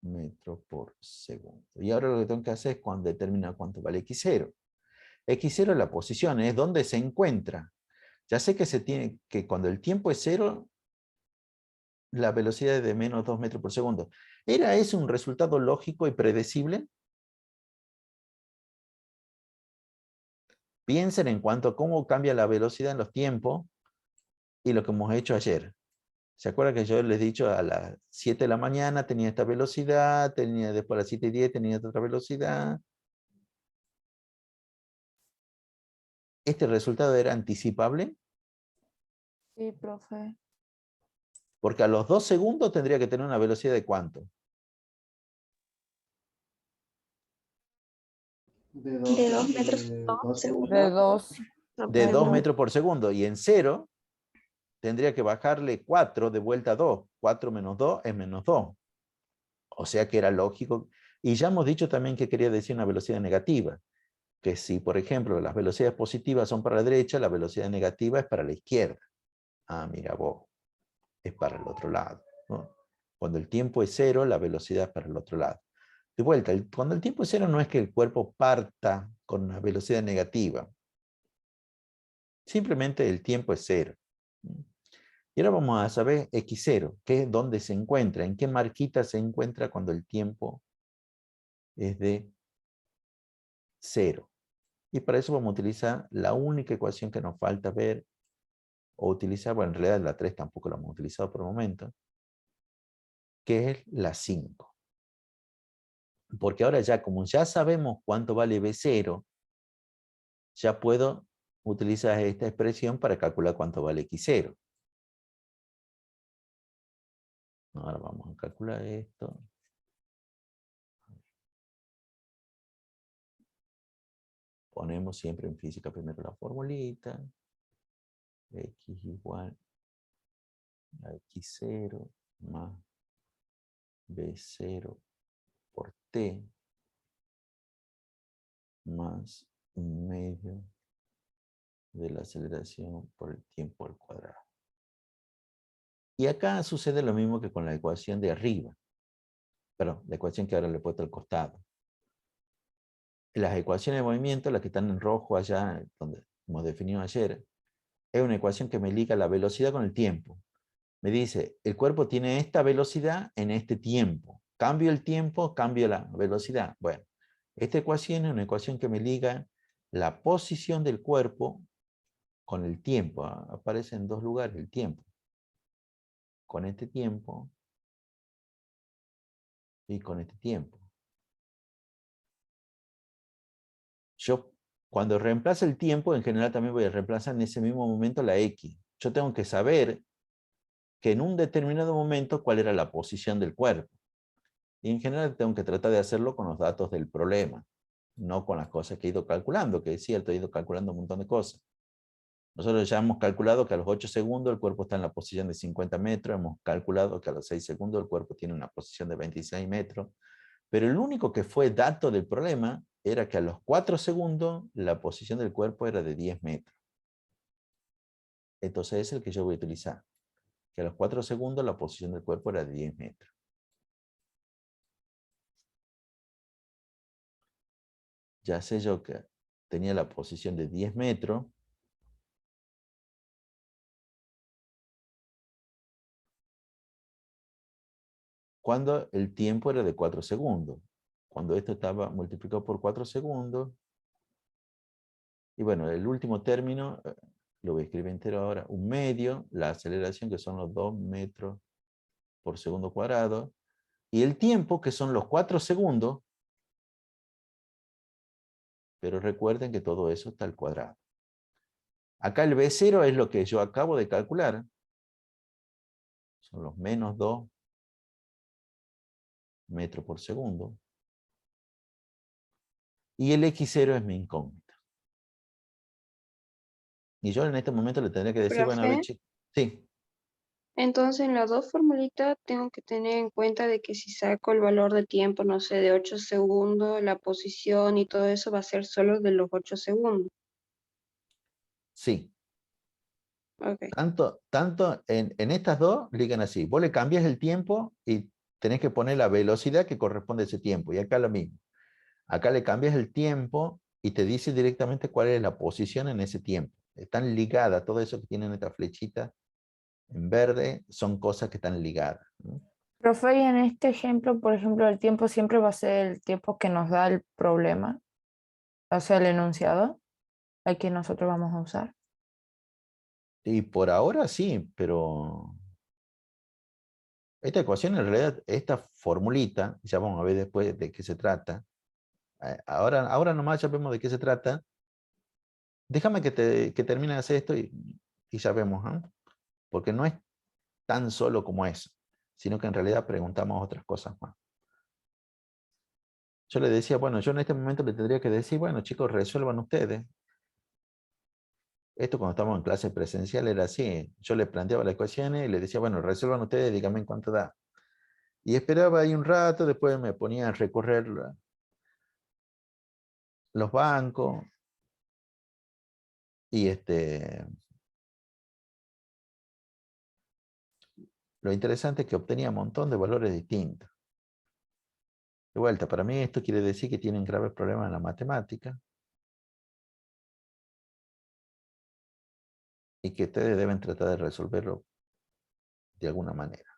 metros por segundo. Y ahora lo que tengo que hacer es determinar cuánto vale X0. X0 es la posición, es donde se encuentra. Ya sé que que cuando el tiempo es 0, la velocidad es de menos 2 metros por segundo. ¿Era ese un resultado lógico y predecible? Piensen en cuanto a cómo cambia la velocidad en los tiempos y lo que hemos hecho ayer. ¿Se acuerdan que yo les he dicho a las 7 de la mañana tenía esta velocidad, después a las 7:10 tenía otra velocidad? ¿Este resultado era anticipable? Sí, profe. Porque a los 2 segundos tendría que tener una velocidad de ¿cuánto? De De 2 2 metros por De segundo. 2. De 2 No, metros por segundo. Y en 0 tendría que bajarle 4 de vuelta a 2. 4 menos 2 es menos 2. O sea que era lógico. Y ya hemos dicho también que quería decir una velocidad negativa. Que si, por ejemplo, las velocidades positivas son para la derecha, la velocidad negativa es para la izquierda. Ah, mira vos, es para el otro lado, ¿no? Cuando el tiempo es 0, la velocidad es para el otro lado. De vuelta, cuando el tiempo es 0 no es que el cuerpo parta con una velocidad negativa. Simplemente el tiempo es 0. Y ahora vamos a saber X0, que es dónde se encuentra, en qué marquita se encuentra cuando el tiempo es de 0. Y para eso vamos a utilizar la única ecuación que nos falta ver o utilizar, bueno, en realidad la 3 tampoco la hemos utilizado por el momento, que es la 5. Porque ahora ya, como ya sabemos cuánto vale B0, ya puedo utilizar esta expresión para calcular cuánto vale X0. Ahora vamos a calcular esto. Ponemos siempre en física primero la formulita. X igual a X0 más B0 por T más 1/2 de la aceleración por el tiempo al cuadrado. Y acá sucede lo mismo que con la ecuación de arriba. Perdón, la ecuación que ahora le he puesto al costado. Las ecuaciones de movimiento, las que están en rojo allá, donde hemos definido ayer, es una ecuación que me liga la velocidad con el tiempo. Me dice, el cuerpo tiene esta velocidad en este tiempo. Cambio el tiempo, cambio la velocidad. Bueno, esta ecuación es una ecuación que me liga la posición del cuerpo con el tiempo. Aparece en dos lugares el tiempo. Con este tiempo y con este tiempo. yo cuando reemplazo el tiempo, en general también voy a reemplazar en ese mismo momento la X. Yo tengo que saber que en un determinado momento cuál era la posición del cuerpo. Y en general tengo que tratar de hacerlo con los datos del problema, no con las cosas que he ido calculando, que es cierto, he ido calculando un montón de cosas. Nosotros ya hemos calculado que a los 8 segundos el cuerpo está en la posición de 50 metros, hemos calculado que a los 6 segundos el cuerpo tiene una posición de 26 metros, pero el único que fue dato del problema era que a los 4 segundos la posición del cuerpo era de 10 metros. Entonces es el que yo voy a utilizar, que a los 4 segundos la posición del cuerpo era de 10 metros. Ya sé yo que tenía la posición de 10 metros. Cuando el tiempo era de 4 segundos. Cuando esto estaba multiplicado por 4 segundos. Y bueno, el último término, lo voy a escribir entero ahora, un medio, la aceleración que son los 2 metros por segundo cuadrado. Y el tiempo que son los 4 segundos. Pero recuerden que todo eso está al cuadrado. Acá el B0 es lo que yo acabo de calcular. Son los menos 2 metros por segundo. Y el X0 es mi incógnita. Y yo en este momento le tendría que decir, bueno, a ver, Profe, chicos. Sí, entonces en las dos formulitas tengo que tener en cuenta de que si saco el valor de tiempo, no sé, de 8 segundos, la posición y todo eso va a ser solo de los 8 segundos. sí. Ok. Tanto en estas dos ligan así. Vos le cambias el tiempo y tenés que poner la velocidad que corresponde a ese tiempo. Y acá lo mismo. Acá le cambias el tiempo y te dice directamente cuál es la posición en ese tiempo. Están ligadas, todo eso que tienen esta flechita en verde son cosas que están ligadas, ¿no? Profe, y en este ejemplo, por ejemplo, el tiempo siempre va a ser el tiempo que nos da el problema, o sea, el enunciado, el que nosotros vamos a usar. Y por ahora sí, pero esta ecuación en realidad, esta formulita, ya vamos a ver después de qué se trata. Ahora nomás ya vemos de qué se trata. Déjame que termine de hacer esto y ya vemos, ¿eh? Porque no es tan solo como eso, sino que en realidad preguntamos otras cosas más. Yo le decía, bueno, yo en este momento le tendría que decir, bueno, chicos, resuelvan ustedes. Esto cuando estábamos en clase presencial era así. Yo le planteaba las ecuaciones y le decía, bueno, resuelvan ustedes, díganme en cuánto da. Y esperaba ahí un rato, después me ponía a recorrer los bancos. Y lo interesante es que obtenía un montón de valores distintos. De vuelta, para mí esto quiere decir que tienen graves problemas en la matemática. Y que ustedes deben tratar de resolverlo de alguna manera.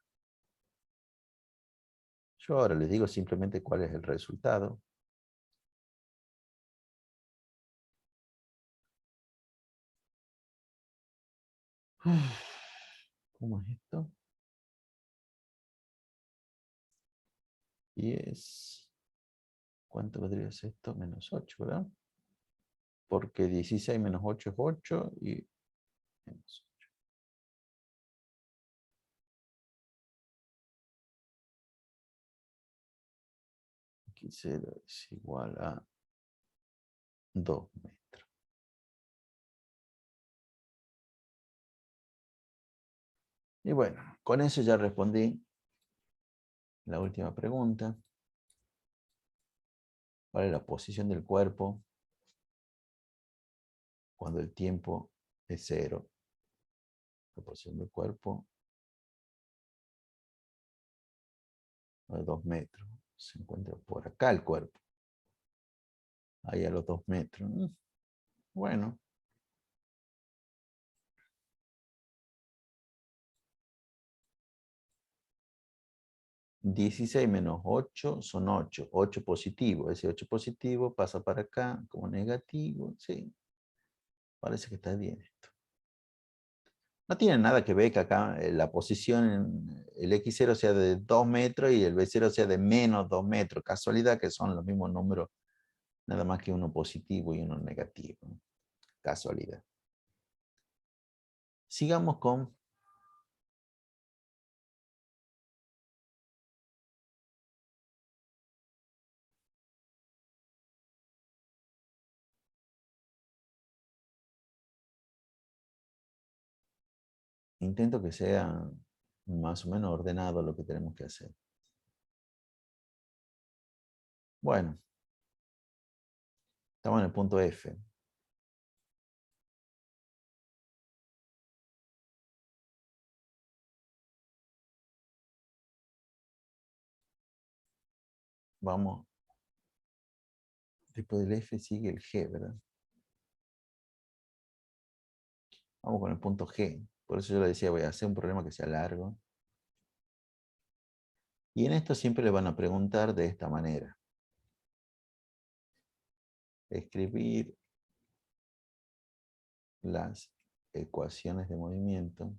Yo ahora les digo simplemente cuál es el resultado. ¿Cómo es esto? Y es... ¿Cuánto vendría a ser esto? Menos 8, ¿verdad? Porque 16 menos 8 es 8 y menos 8. Aquí 0 es igual a 2 metros. Y bueno, con eso ya respondí la última pregunta. ¿Cuál es la posición del cuerpo cuando el tiempo es 0? La posición del cuerpo a 2 metros. Se encuentra por acá el cuerpo. Ahí a los 2 metros. Bueno. $16 menos 8 son 8. 8 positivo. Ese 8 positivo pasa para acá como negativo. Sí. Parece que está bien esto. No tiene nada que ver que acá la posición, el X0 sea de 2 metros y el B0 sea de menos 2 metros. Casualidad que son los mismos números Nada más que uno positivo y uno negativo. Casualidad. Sigamos con intento que sea más o menos ordenado lo que tenemos que hacer. Bueno, estamos en el punto F. Vamos. Después del F sigue el G, ¿verdad? Vamos con el punto G. Por eso yo le decía, voy a hacer un problema que sea largo. Y en esto siempre le van a preguntar de esta manera. Escribir las ecuaciones de movimiento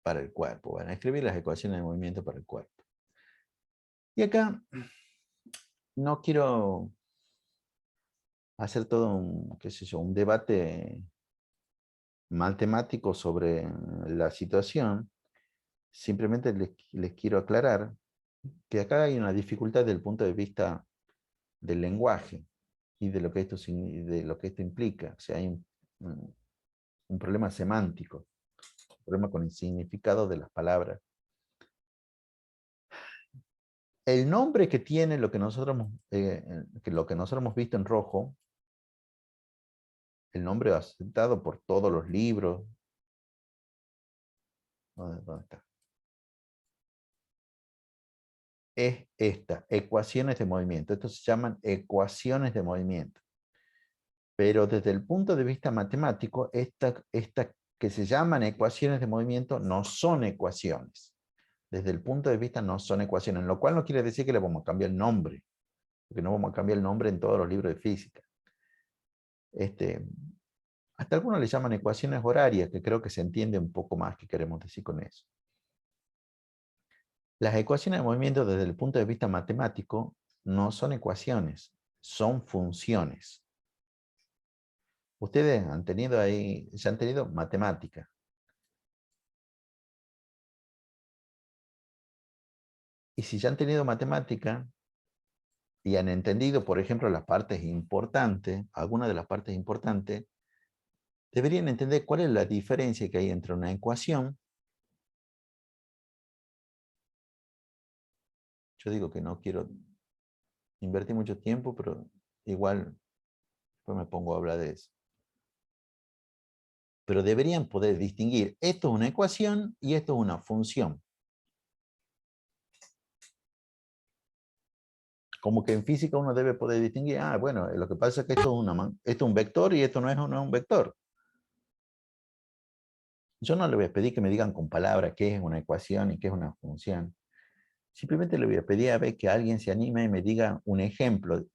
para el cuerpo. Van a escribir las ecuaciones de movimiento para el cuerpo. Y acá no quiero hacer todo un, qué sé yo, un debate matemático sobre la situación. Simplemente les quiero aclarar que acá hay una dificultad desde el punto de vista del lenguaje y de lo que esto implica. O sea, hay un problema semántico, un problema con el significado de las palabras. El nombre que tiene lo que nosotros hemos visto en rojo, el nombre aceptado por todos los libros. ¿Dónde está? Es esta, ecuaciones de movimiento. Estos se llaman ecuaciones de movimiento. Pero desde el punto de vista matemático, estas que se llaman ecuaciones de movimiento no son ecuaciones. Desde el punto de vista no son ecuaciones, lo cual no quiere decir que le vamos a cambiar el nombre, porque no vamos a cambiar el nombre en todos los libros de física. Hasta algunos le llaman ecuaciones horarias, que creo que se entiende un poco más qué queremos decir con eso. Las ecuaciones de movimiento desde el punto de vista matemático no son ecuaciones, son funciones. Ustedes han tenido ahí, ya han tenido matemática. Y si ya han tenido matemática y han entendido, por ejemplo, las partes importantes, algunas de las partes importantes, deberían entender cuál es la diferencia que hay entre una ecuación. Yo digo que no quiero invertir mucho tiempo, pero igual después me pongo a hablar de eso. Pero deberían poder distinguir, esto es una ecuación y esto es una función. Como que en física uno debe poder distinguir, bueno, lo que pasa es que esto es un vector y esto no es un vector. Yo no le voy a pedir que me digan con palabras qué es una ecuación y qué es una función. Simplemente le voy a pedir a ver que alguien se anime y me diga un ejemplo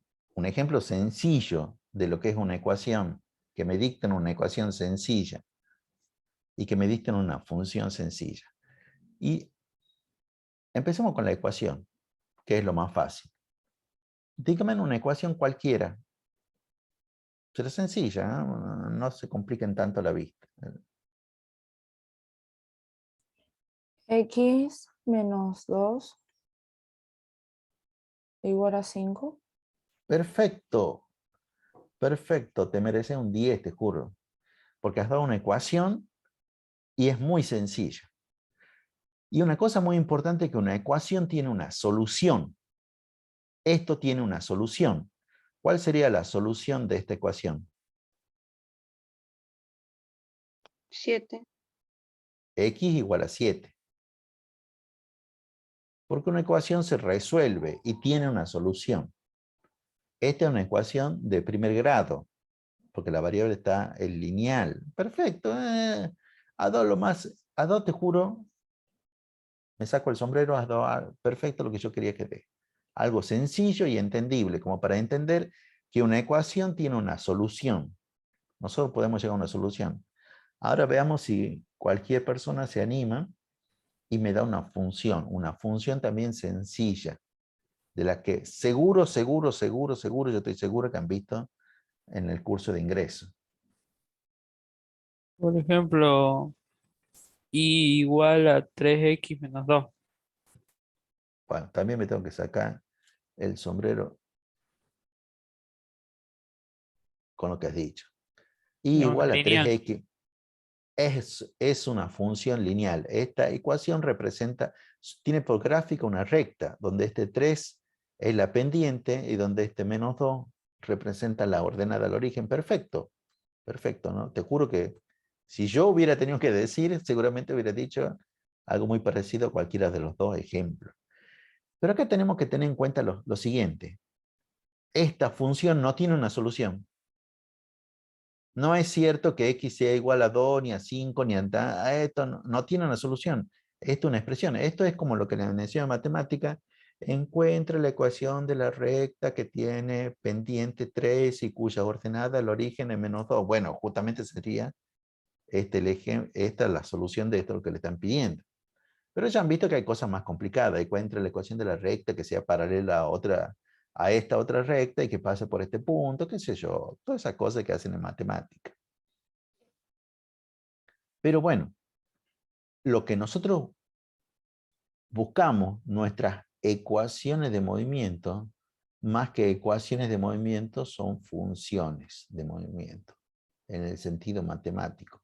sencillo de lo que es una ecuación, que me dicten una ecuación sencilla y que me dicten una función sencilla. Y empecemos con la ecuación, que es lo más fácil. Dígame una ecuación cualquiera. Será sencilla, ¿no? No se compliquen tanto la vista. X menos 2 igual a 5. Perfecto. Perfecto. Te mereces un 10, te juro. Porque has dado una ecuación y es muy sencilla. Y una cosa muy importante es que una ecuación tiene una solución. Esto tiene una solución. ¿Cuál sería la solución de esta ecuación? 7. X igual a 7. Porque una ecuación se resuelve y tiene una solución. Esta es una ecuación de primer grado, porque la variable está en lineal. Perfecto. A dos te juro, me saco el sombrero, perfecto lo que yo quería que dé. Algo sencillo y entendible, como para entender que una ecuación tiene una solución. Nosotros podemos llegar a una solución. Ahora veamos si cualquier persona se anima y me da una función también sencilla, de la que seguro, yo estoy seguro que han visto en el curso de ingreso. Por ejemplo, y igual a 3x menos 2. Bueno, también me tengo que sacar el sombrero con lo que has dicho. Y Es una igual a lineal. 3x es una función lineal. Esta ecuación tiene por gráfica una recta, donde este 3 es la pendiente y donde este menos 2 representa la ordenada al origen. Perfecto, perfecto, ¿no? Te juro que si yo hubiera tenido que decir, seguramente hubiera dicho algo muy parecido a cualquiera de los dos ejemplos. Pero acá tenemos que tener en cuenta lo siguiente. Esta función no tiene una solución. No es cierto que x sea igual a 2, ni a 5, ni a esto. No tiene una solución. Esto es una expresión. Esto es como lo que le mencioné en matemática. Encuentra la ecuación de la recta que tiene pendiente 3 y cuya ordenada al origen es menos 2. Bueno, justamente sería esta es la solución de esto lo que le están pidiendo. Pero ya han visto que hay cosas más complicadas. Encuentra la ecuación de la recta que sea paralela a esta otra recta y que pase por este punto, qué sé yo, todas esas cosas que hacen en matemática. Pero bueno, lo que nosotros buscamos, nuestras ecuaciones de movimiento, más que ecuaciones de movimiento, son funciones de movimiento, en el sentido matemático.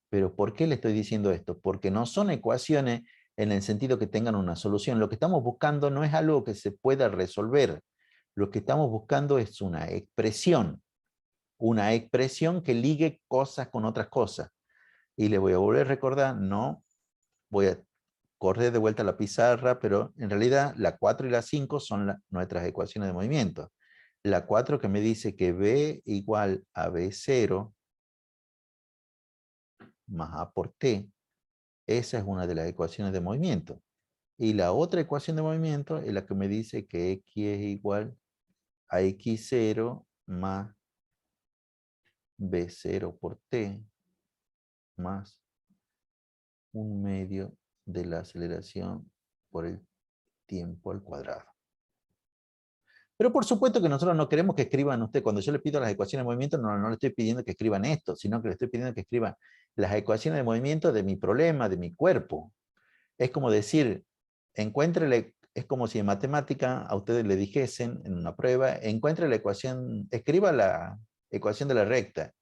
Pero ¿por qué le estoy diciendo esto? Porque no son ecuaciones en el sentido que tengan una solución. Lo que estamos buscando no es algo que se pueda resolver. Lo que estamos buscando es una expresión que ligue cosas con otras cosas. Y le voy a volver a recordar, no voy a correr de vuelta a la pizarra, pero en realidad la 4 y la 5 son nuestras ecuaciones de movimiento. La 4 que me dice que B igual a B0 más A por T, esa es una de las ecuaciones de movimiento. Y la otra ecuación de movimiento es la que me dice que X es igual a X0 más B0 por T más 1/2 de la aceleración por el tiempo al cuadrado. Pero por supuesto que nosotros no queremos que escriban ustedes. Cuando yo les pido las ecuaciones de movimiento, no le estoy pidiendo que escriban esto, sino que le estoy pidiendo que escriban las ecuaciones de movimiento de mi problema, de mi cuerpo. Es como decir, es como si en matemática a ustedes le dijesen en una prueba, encuentre la ecuación, escriba la ecuación de la recta,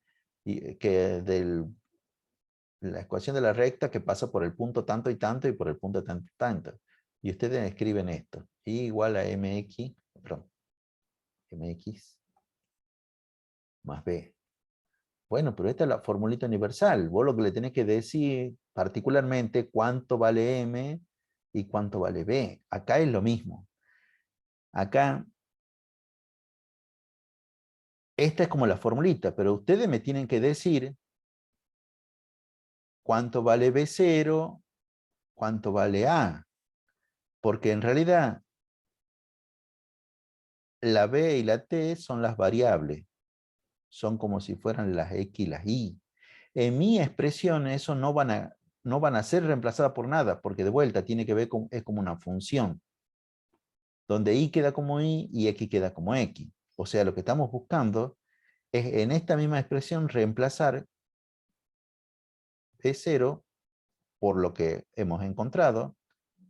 la ecuación de la recta que pasa por el punto tanto y tanto y por el punto tanto y tanto. Y ustedes escriben esto, I igual a mx más b. Bueno, pero esta es la formulita universal. Vos lo que le tenés que decir particularmente cuánto vale m y cuánto vale b. Acá es lo mismo. Acá, esta es como la formulita, pero ustedes me tienen que decir cuánto vale b0, cuánto vale a. Porque en realidad la b y la t son las variables. Son como si fueran las x y las y. En mi expresión eso no van a ser reemplazadas por nada, porque de vuelta tiene que ver es como una función, donde y queda como y x queda como x. O sea, lo que estamos buscando es en esta misma expresión reemplazar B0 por lo que hemos encontrado.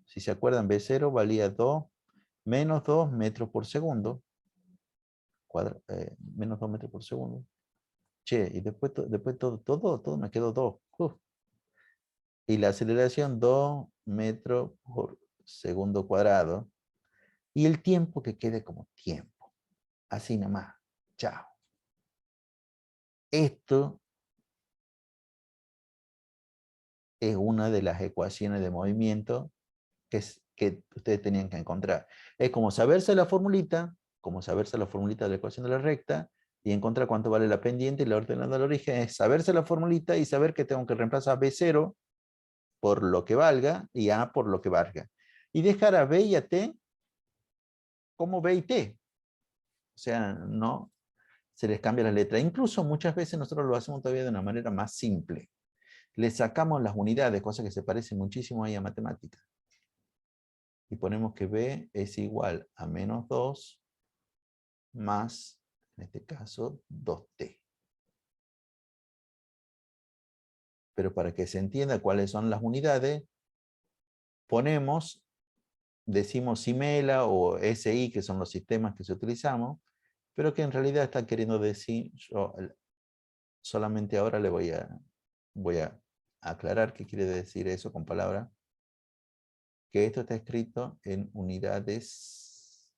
Si se acuerdan, B0 valía menos 2 metros por segundo. Menos 2 metros por segundo. Che, y después todo me quedó 2. Y la aceleración 2 metros por segundo cuadrado. Y el tiempo que quede como tiempo. Así nomás. Chao. Esto es una de las ecuaciones de movimiento que ustedes tenían que encontrar. Es como saberse la formulita de la ecuación de la recta y encontrar cuánto vale la pendiente y la ordenada al origen. Es saberse la formulita y saber que tengo que reemplazar B0 por lo que valga y A por lo que valga. Y dejar a B y a T como B y T. O sea, no se les cambia la letra. Incluso muchas veces nosotros lo hacemos todavía de una manera más simple. Le sacamos las unidades, cosas que se parecen muchísimo ahí a matemáticas. Y ponemos que B es igual a menos 2 más, en este caso, 2T. Pero para que se entienda cuáles son las unidades, decimos Simela o SI, que son los sistemas que se utilizamos, pero que en realidad está queriendo decir, yo solamente ahora le voy a aclarar qué quiere decir eso con palabras, que esto está escrito en unidades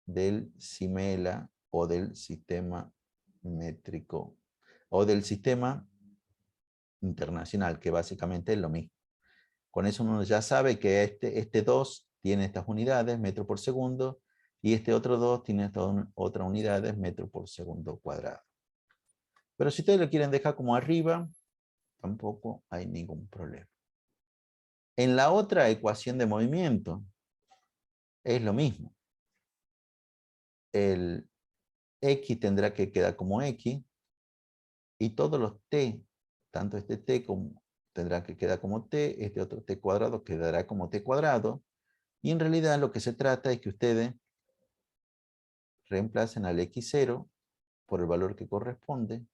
del Simela o del sistema métrico o del sistema internacional, que básicamente es lo mismo. Con eso uno ya sabe que este 2 tiene estas unidades, metro por segundo, y este otro 2 tiene estas otras unidades, metro por segundo cuadrado. Pero si ustedes lo quieren dejar como arriba, tampoco hay ningún problema. En la otra ecuación de movimiento, es lo mismo. El X tendrá que quedar como X, y todos los T, tanto este T como tendrá que quedar como T, este otro T cuadrado quedará como T cuadrado, y en realidad lo que se trata es que ustedes reemplacen al X0 por el valor que corresponde,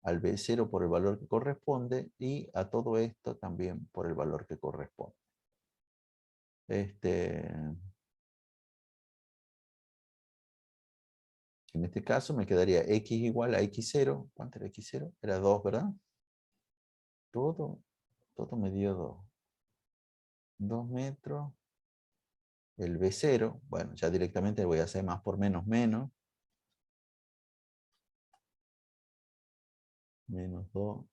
al B0 por el valor que corresponde, y a todo esto también por el valor que corresponde. En este caso me quedaría X igual a X0. ¿Cuánto era X0? Era 2, ¿verdad? Todo me dio 2. 2 metros. El B0, bueno, ya directamente voy a hacer más por menos, menos. Menos 2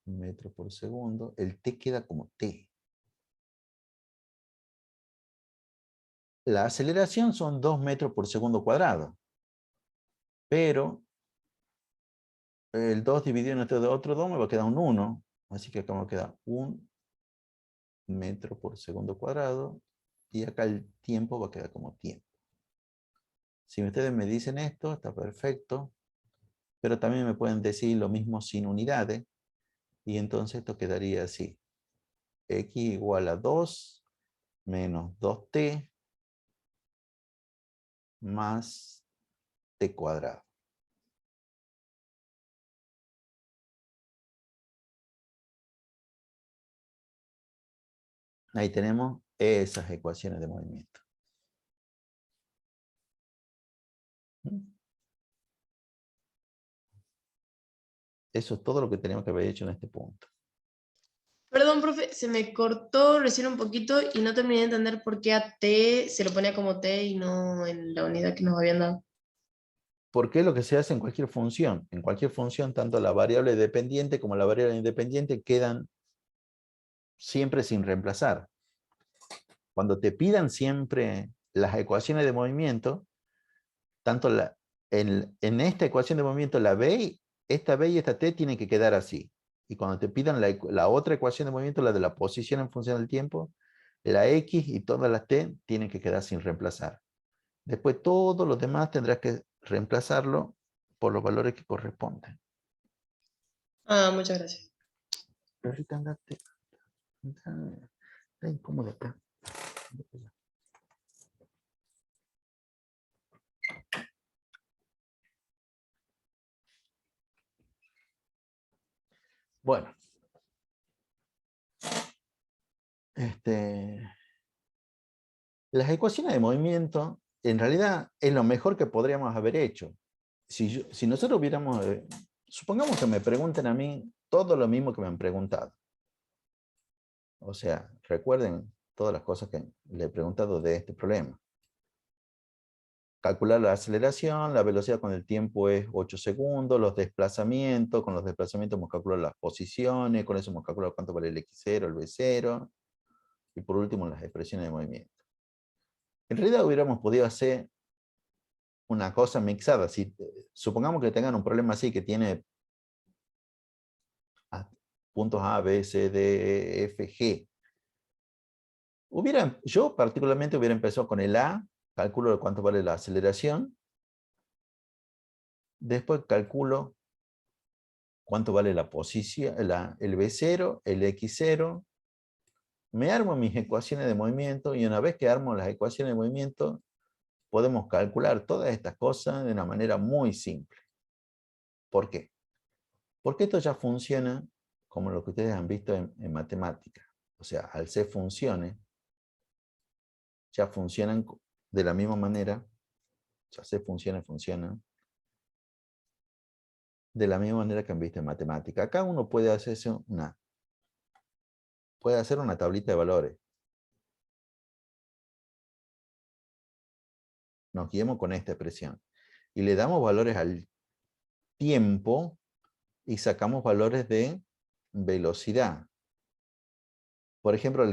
metros por segundo. El T queda como T. La aceleración son 2 metros por segundo cuadrado. Pero el 2 dividido en este otro 2 me va a quedar un 1. Así que acá me queda 1 metro por segundo cuadrado. Y acá el tiempo va a quedar como tiempo. Si ustedes me dicen esto, está perfecto. Pero también me pueden decir lo mismo sin unidades. Y entonces esto quedaría así. X igual a 2 menos 2T más T cuadrado. Ahí tenemos esas ecuaciones de movimiento. Eso es todo lo que tenemos que haber hecho en este punto. Perdón, profe, se me cortó recién un poquito y no terminé de entender por qué a T se lo ponía como T y no en la unidad que nos habían dado. Porque es lo que se hace en cualquier función. En cualquier función, tanto la variable dependiente como la variable independiente quedan siempre sin reemplazar. Cuando te pidan siempre las ecuaciones de movimiento, tanto en esta ecuación de movimiento la B, esta B y esta T tienen que quedar así. Y cuando te pidan la otra ecuación de movimiento, la de la posición en función del tiempo, la X y todas las T tienen que quedar sin reemplazar. Después todos los demás tendrás que reemplazarlo por los valores que corresponden. Ah, muchas gracias. Ahorita andate. Está incómodo acá. Bueno. Las ecuaciones de movimiento, en realidad, es lo mejor que podríamos haber hecho. Si nosotros hubiéramos... supongamos que me pregunten a mí todo lo mismo que me han preguntado. O sea, recuerden todas las cosas que le he preguntado de este problema. Calcular la aceleración, la velocidad con el tiempo es 8 segundos, los desplazamientos, con los desplazamientos hemos calculado las posiciones, con eso hemos calculado cuánto vale el X0, el B0, y por último las expresiones de movimiento. En realidad hubiéramos podido hacer una cosa mixada. Si supongamos que tengan un problema así que tiene puntos A, B, C, D, E, F, G, Yo particularmente hubiera empezado con el A, cálculo de cuánto vale la aceleración. Después calculo cuánto vale la posición, el B0, el X0. Me armo mis ecuaciones de movimiento y una vez que armo las ecuaciones de movimiento, podemos calcular todas estas cosas de una manera muy simple. ¿Por qué? Porque esto ya funciona como lo que ustedes han visto en matemática. O sea, al ser funciones, ya funcionan de la misma manera. Ya se funcionan de la misma manera que han visto en matemática. Acá uno puede hacer una tablita de valores. Nos guiamos con esta expresión. Y le damos valores al tiempo y sacamos valores de velocidad. Por ejemplo,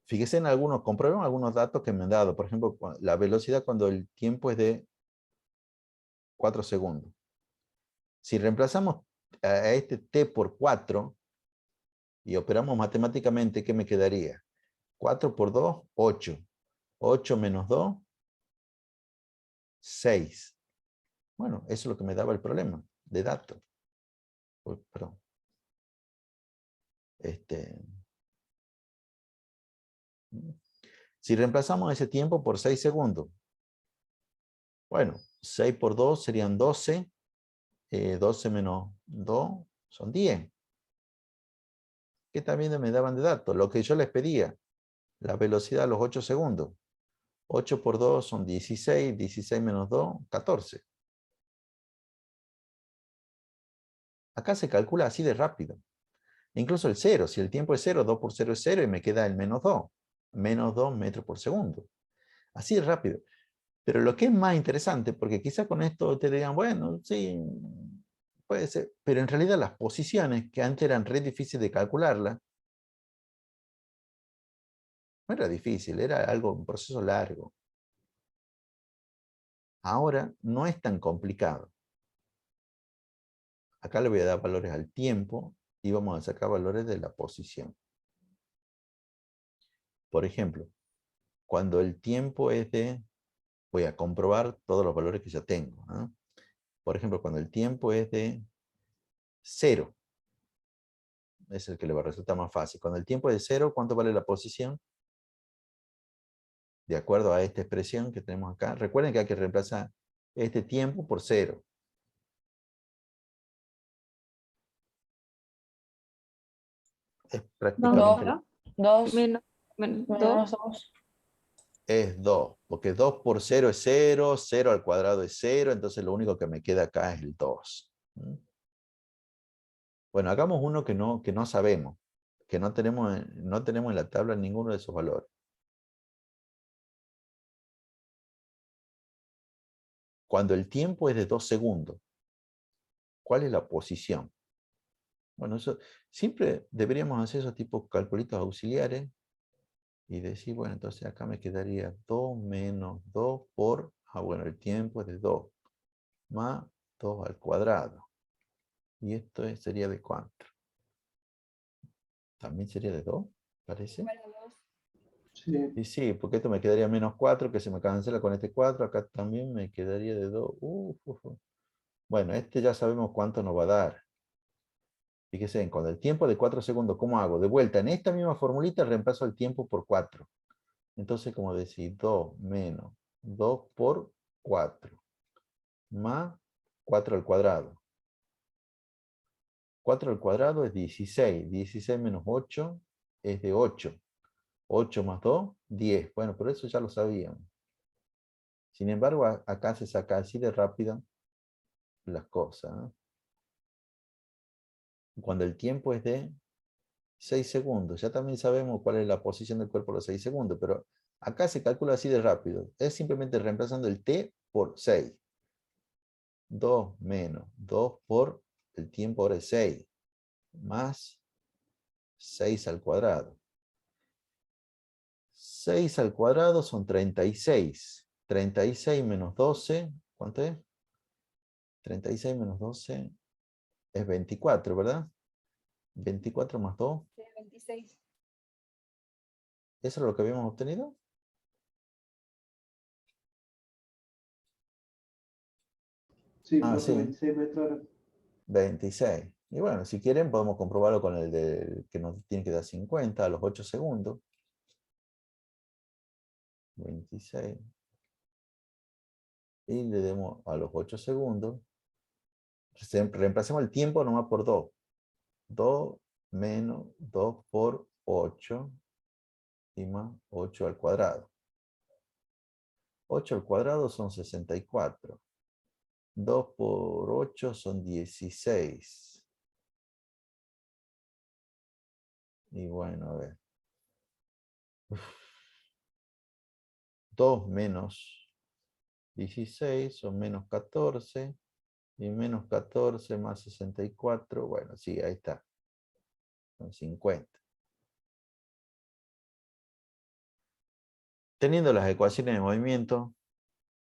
fíjese en comprueben algunos datos que me han dado. Por ejemplo, la velocidad cuando el tiempo es de 4 segundos. Si reemplazamos a este t por 4 y operamos matemáticamente, ¿qué me quedaría? 4 por 2, 8. 8 menos 2, 6. Bueno, eso es lo que me daba el problema de datos. Uy, perdón. Si reemplazamos ese tiempo por 6 segundos, bueno, 6 por 2 serían 12. 12 menos 2 son 10. ¿Qué también me daban de datos? Lo que yo les pedía, la velocidad a los 8 segundos. 8 por 2 son 16, 16 menos 2, 14. Acá se calcula así de rápido. Incluso el 0, si el tiempo es 0, 2 por 0 es 0 y me queda el menos 2. Menos 2 metros por segundo. Así de rápido. Pero lo que es más interesante, porque quizás con esto te digan, bueno, sí, puede ser. Pero en realidad las posiciones, que antes eran re difíciles de calcularlas, no era difícil, era un proceso largo. Ahora no es tan complicado. Acá le voy a dar valores al tiempo y vamos a sacar valores de la posición. Por ejemplo, cuando el tiempo es voy a comprobar todos los valores que ya tengo, ¿no? Por ejemplo, cuando el tiempo es de 0, es el que le va a resultar más fácil. Cuando el tiempo es de 0, ¿cuánto vale la posición? De acuerdo a esta expresión que tenemos acá. Recuerden que hay que reemplazar este tiempo por 0. Es prácticamente... ¿no? 2 Menos 2. 2. Es 2, porque 2 por 0 es 0, 0 al cuadrado es 0, entonces lo único que me queda acá es el 2. Bueno, hagamos uno que no sabemos, que no tenemos en la tabla ninguno de esos valores. Cuando el tiempo es de 2 segundos, ¿cuál es la posición? Bueno, eso siempre deberíamos hacer esos tipos de calculitos auxiliares y decir, bueno, entonces acá me quedaría 2 menos 2 por, bueno, el tiempo es de 2, más 2 al cuadrado. Y esto sería de ¿cuánto? ¿También sería de 2? ¿Parece? Sí. Y sí, porque esto me quedaría menos 4, que se me cancela con este 4. Acá también me quedaría de 2. Bueno, este ya sabemos cuánto nos va a dar. Fíjense, con el tiempo de 4 segundos, ¿cómo hago? De vuelta, en esta misma formulita reemplazo el tiempo por 4. Entonces, como decir, 2 menos 2 por 4. Más 4 al cuadrado. 4 al cuadrado es 16. 16 menos 8 es de 8. 8 más 2, 10. Bueno, por eso ya lo sabíamos. Sin embargo, acá se saca así de rápido las cosas, ¿no? Cuando el tiempo es de 6 segundos, ya también sabemos cuál es la posición del cuerpo a los 6 segundos, pero acá se calcula así de rápido. Es simplemente reemplazando el t por 6. 2 menos 2 por el tiempo ahora es 6, más 6 al cuadrado. 6 al cuadrado son 36. 36 menos 12, ¿cuánto es? 36 menos 12 es 24, ¿verdad? 24 más 2. 26. ¿Eso es lo que habíamos obtenido? Sí, Ah, profe, sí, 26 metros hora. 26. Y bueno, si quieren podemos comprobarlo con el que nos tiene que dar 50 a los 8 segundos. 26. Y le demos a los 8 segundos. Reemplacemos el tiempo nomás por 2. 2 menos 2 por 8 y más 8 al cuadrado. 8 al cuadrado son 64. 2 por 8 son 16. Y bueno, a ver. 2 menos 16 son menos 14. Y menos 14 más 64. Bueno, sí, ahí está. Son 50. Teniendo las ecuaciones de movimiento,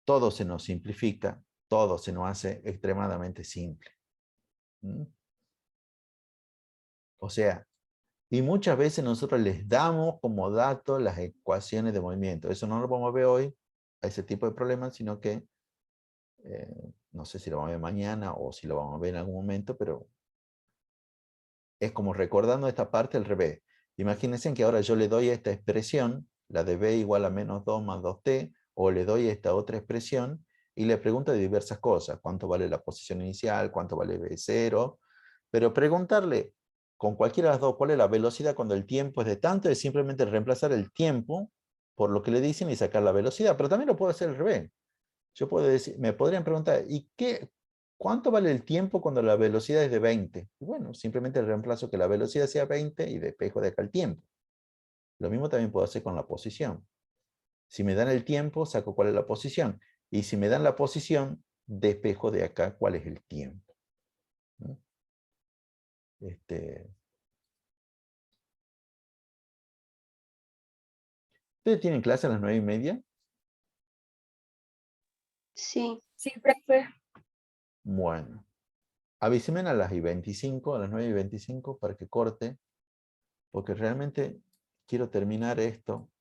todo se nos simplifica, todo se nos hace extremadamente simple. ¿Mm? O sea, y muchas veces nosotros les damos como dato las ecuaciones de movimiento. Eso no lo vamos a ver hoy, a ese tipo de problemas, sino que no sé si lo vamos a ver mañana o si lo vamos a ver en algún momento, pero es como recordando esta parte al revés. Imagínense que ahora yo le doy esta expresión, la de b igual a menos 2 más 2t, o le doy esta otra expresión y le pregunto de diversas cosas. ¿Cuánto vale la posición inicial? ¿Cuánto vale b0? Pero preguntarle con cualquiera de las dos cuál es la velocidad cuando el tiempo es de tanto es simplemente reemplazar el tiempo por lo que le dicen y sacar la velocidad. Pero también lo puedo hacer al revés. Yo puedo decir, me podrían preguntar, ¿cuánto vale el tiempo cuando la velocidad es de 20? Y bueno, simplemente reemplazo que la velocidad sea 20 y despejo de acá el tiempo. Lo mismo también puedo hacer con la posición. Si me dan el tiempo, saco cuál es la posición. Y si me dan la posición, despejo de acá cuál es el tiempo. ¿No? ¿Ustedes tienen clase a las 9:30? Sí. Sí, profe. Bueno. Avísenme a las 25, a las 9:25 para que corte, porque realmente quiero terminar esto.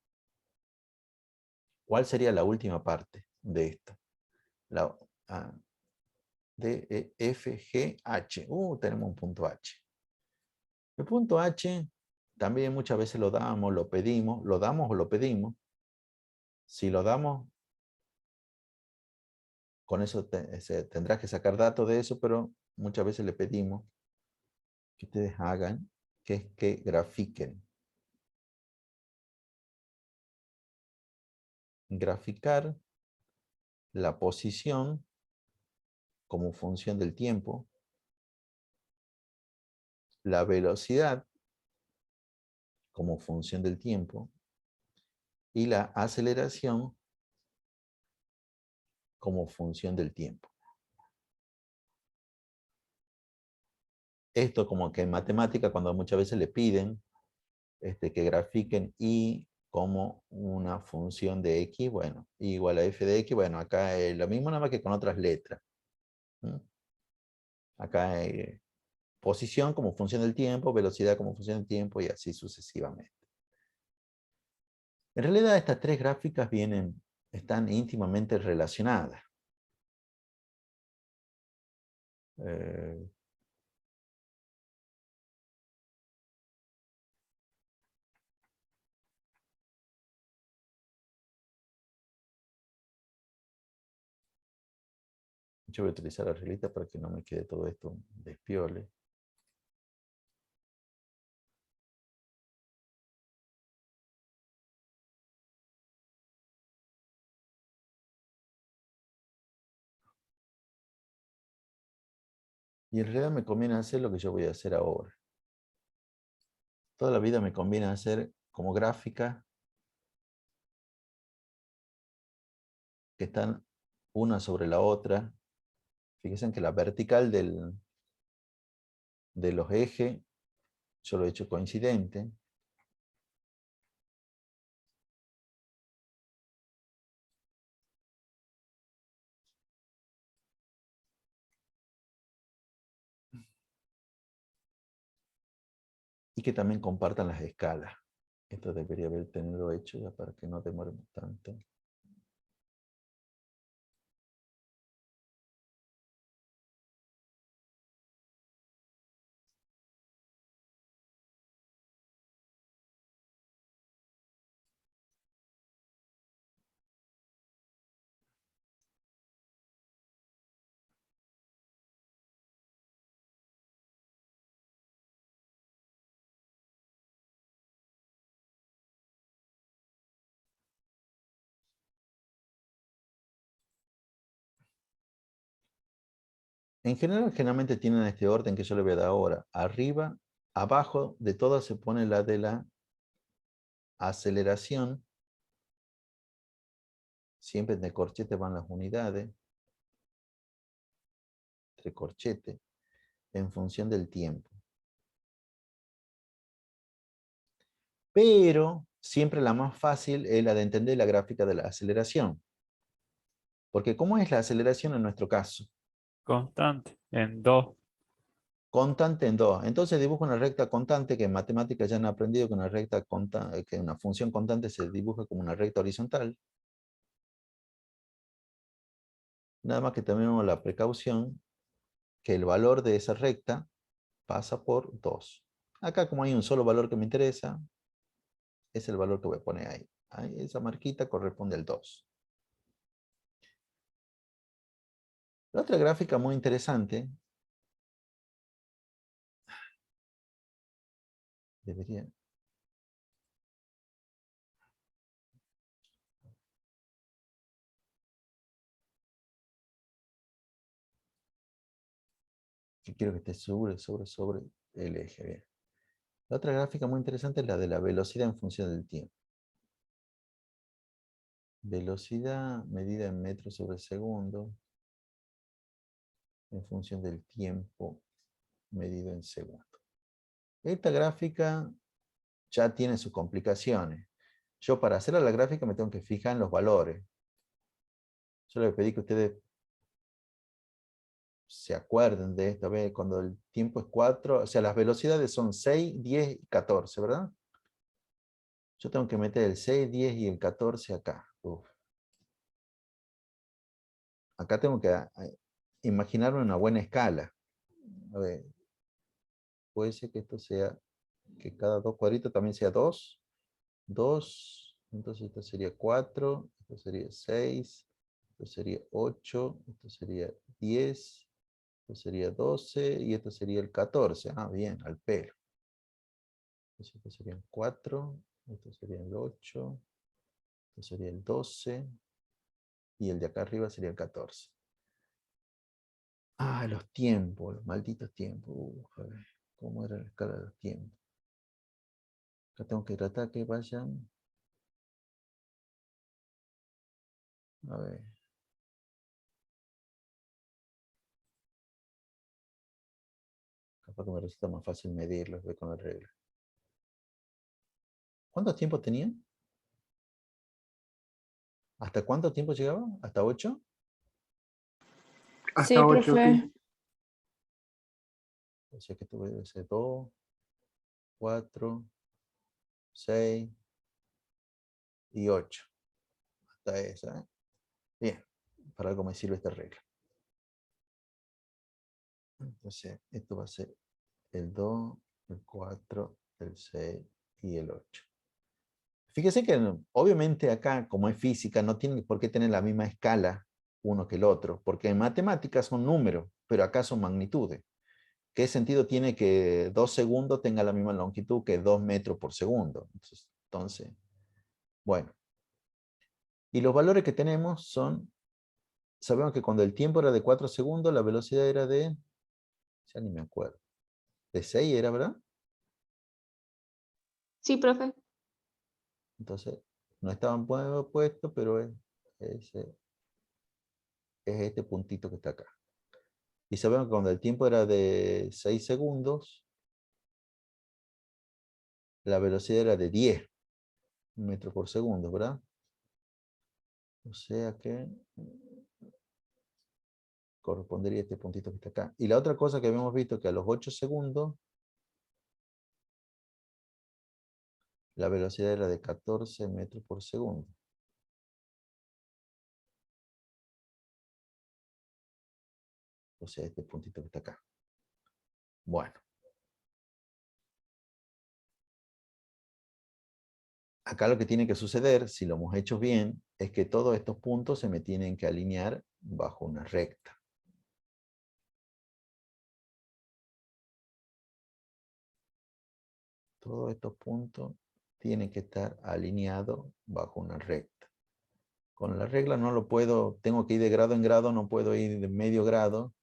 ¿Cuál sería la última parte de esto? La D, E, F, G, H. Tenemos un punto H. El punto H también muchas veces lo damos, lo pedimos, lo damos o lo pedimos. Si lo damos, con eso tendrás que sacar datos de eso, pero muchas veces le pedimos que ustedes hagan, que es que grafiquen. Graficar la posición como función del tiempo, la velocidad como función del tiempo y la aceleración como función del tiempo. Esto como que en matemática cuando muchas veces le piden que grafiquen y como una función de x, bueno, y igual a f de x, bueno, acá es lo mismo nada más que con otras letras. ¿Mm? Acá hay posición como función del tiempo, velocidad como función del tiempo y así sucesivamente. En realidad estas tres gráficas están íntimamente relacionadas. Yo voy a utilizar la reglita para que no me quede todo esto despiole. Y en realidad me conviene hacer lo que yo voy a hacer ahora. Toda la vida me conviene hacer como gráfica que están una sobre la otra. Fíjense que la vertical de los ejes yo lo he hecho coincidente. Y que también compartan las escalas. Esto debería haber tenido hecho ya para que no demoremos tanto. En general, generalmente tienen este orden que yo le voy a dar ahora. Arriba, abajo de todas se pone la de la aceleración. Siempre entre corchetes van las unidades. Entre corchetes. En función del tiempo. Pero siempre la más fácil es la de entender la gráfica de la aceleración. Porque ¿cómo es la aceleración en nuestro caso? Constante, en 2. Constante en 2. Entonces dibujo una recta constante, que en matemáticas ya han aprendido que una recta constante, que una función constante se dibuja como una recta horizontal. Nada más que tenemos la precaución que el valor de esa recta pasa por 2. Acá, como hay un solo valor que me interesa, es el valor que voy a poner ahí. Esa marquita corresponde al 2. La otra gráfica muy interesante, debería... que quiero que esté sobre el eje. Bien. La otra gráfica muy interesante es la de la velocidad en función del tiempo. Velocidad medida en metros sobre segundo en función del tiempo medido en segundo. Esta gráfica ya tiene sus complicaciones. Yo para hacer la gráfica me tengo que fijar en los valores. Yo les pedí que ustedes se acuerden de esto. ¿Ve? Cuando el tiempo es 4, o sea, las velocidades son 6, 10 y 14, ¿verdad? Yo tengo que meter el 6, 10 y el 14 acá. Uf. Acá tengo que imaginarme una buena escala. A ver, puede ser que esto sea, que cada dos cuadritos también sea 2. 2, entonces esto sería 4, esto sería 6, esto sería 8, esto sería 10, esto sería 12 y esto sería el 14. Ah, bien, al pelo. Entonces esto sería el 4, esto sería el 8, esto sería el 12 y el de acá arriba sería el 14. Ah, los tiempos, los malditos tiempos. Uf, a ver, ¿cómo era la escala de los tiempos? Acá tengo que tratar que vayan. A ver. Capaz que me resulta más fácil medirlos con la regla. ¿Cuántos tiempos tenían? ¿Hasta cuánto tiempo llegaba? ¿Hasta 8? Sí, Hasta 8, profe. sí. O sea que tuve que ser 2, 4, 6 y 8. Hasta esa. Bien, para algo me sirve esta regla. Entonces, esto va a ser el 2, el 4, el 6 y el 8. Fíjese que obviamente acá, como es física, no tiene por qué tener la misma escala uno que el otro, porque en matemáticas son números, pero acá son magnitudes. ¿Qué sentido tiene que 2 segundos tenga la misma longitud que 2 metros por segundo? Entonces, bueno. Y los valores que tenemos son, sabemos que cuando el tiempo era de 4 segundos, la velocidad era de, ya ni me acuerdo, de 6 era, ¿verdad? Sí, profe. Entonces, no estaban puestos, pero es este puntito que está acá. Y sabemos que cuando el tiempo era de 6 segundos, la velocidad era de 10 metros por segundo, ¿verdad? O sea que correspondería a este puntito que está acá. Y la otra cosa que habíamos visto que a los 8 segundos, la velocidad era de 14 metros por segundo. O sea, este puntito que está acá. Bueno. Acá lo que tiene que suceder, si lo hemos hecho bien, es que todos estos puntos se me tienen que alinear bajo una recta. Todos estos puntos tienen que estar alineados bajo una recta. Con la regla no lo puedo, tengo que ir de grado en grado, no puedo ir de medio grado.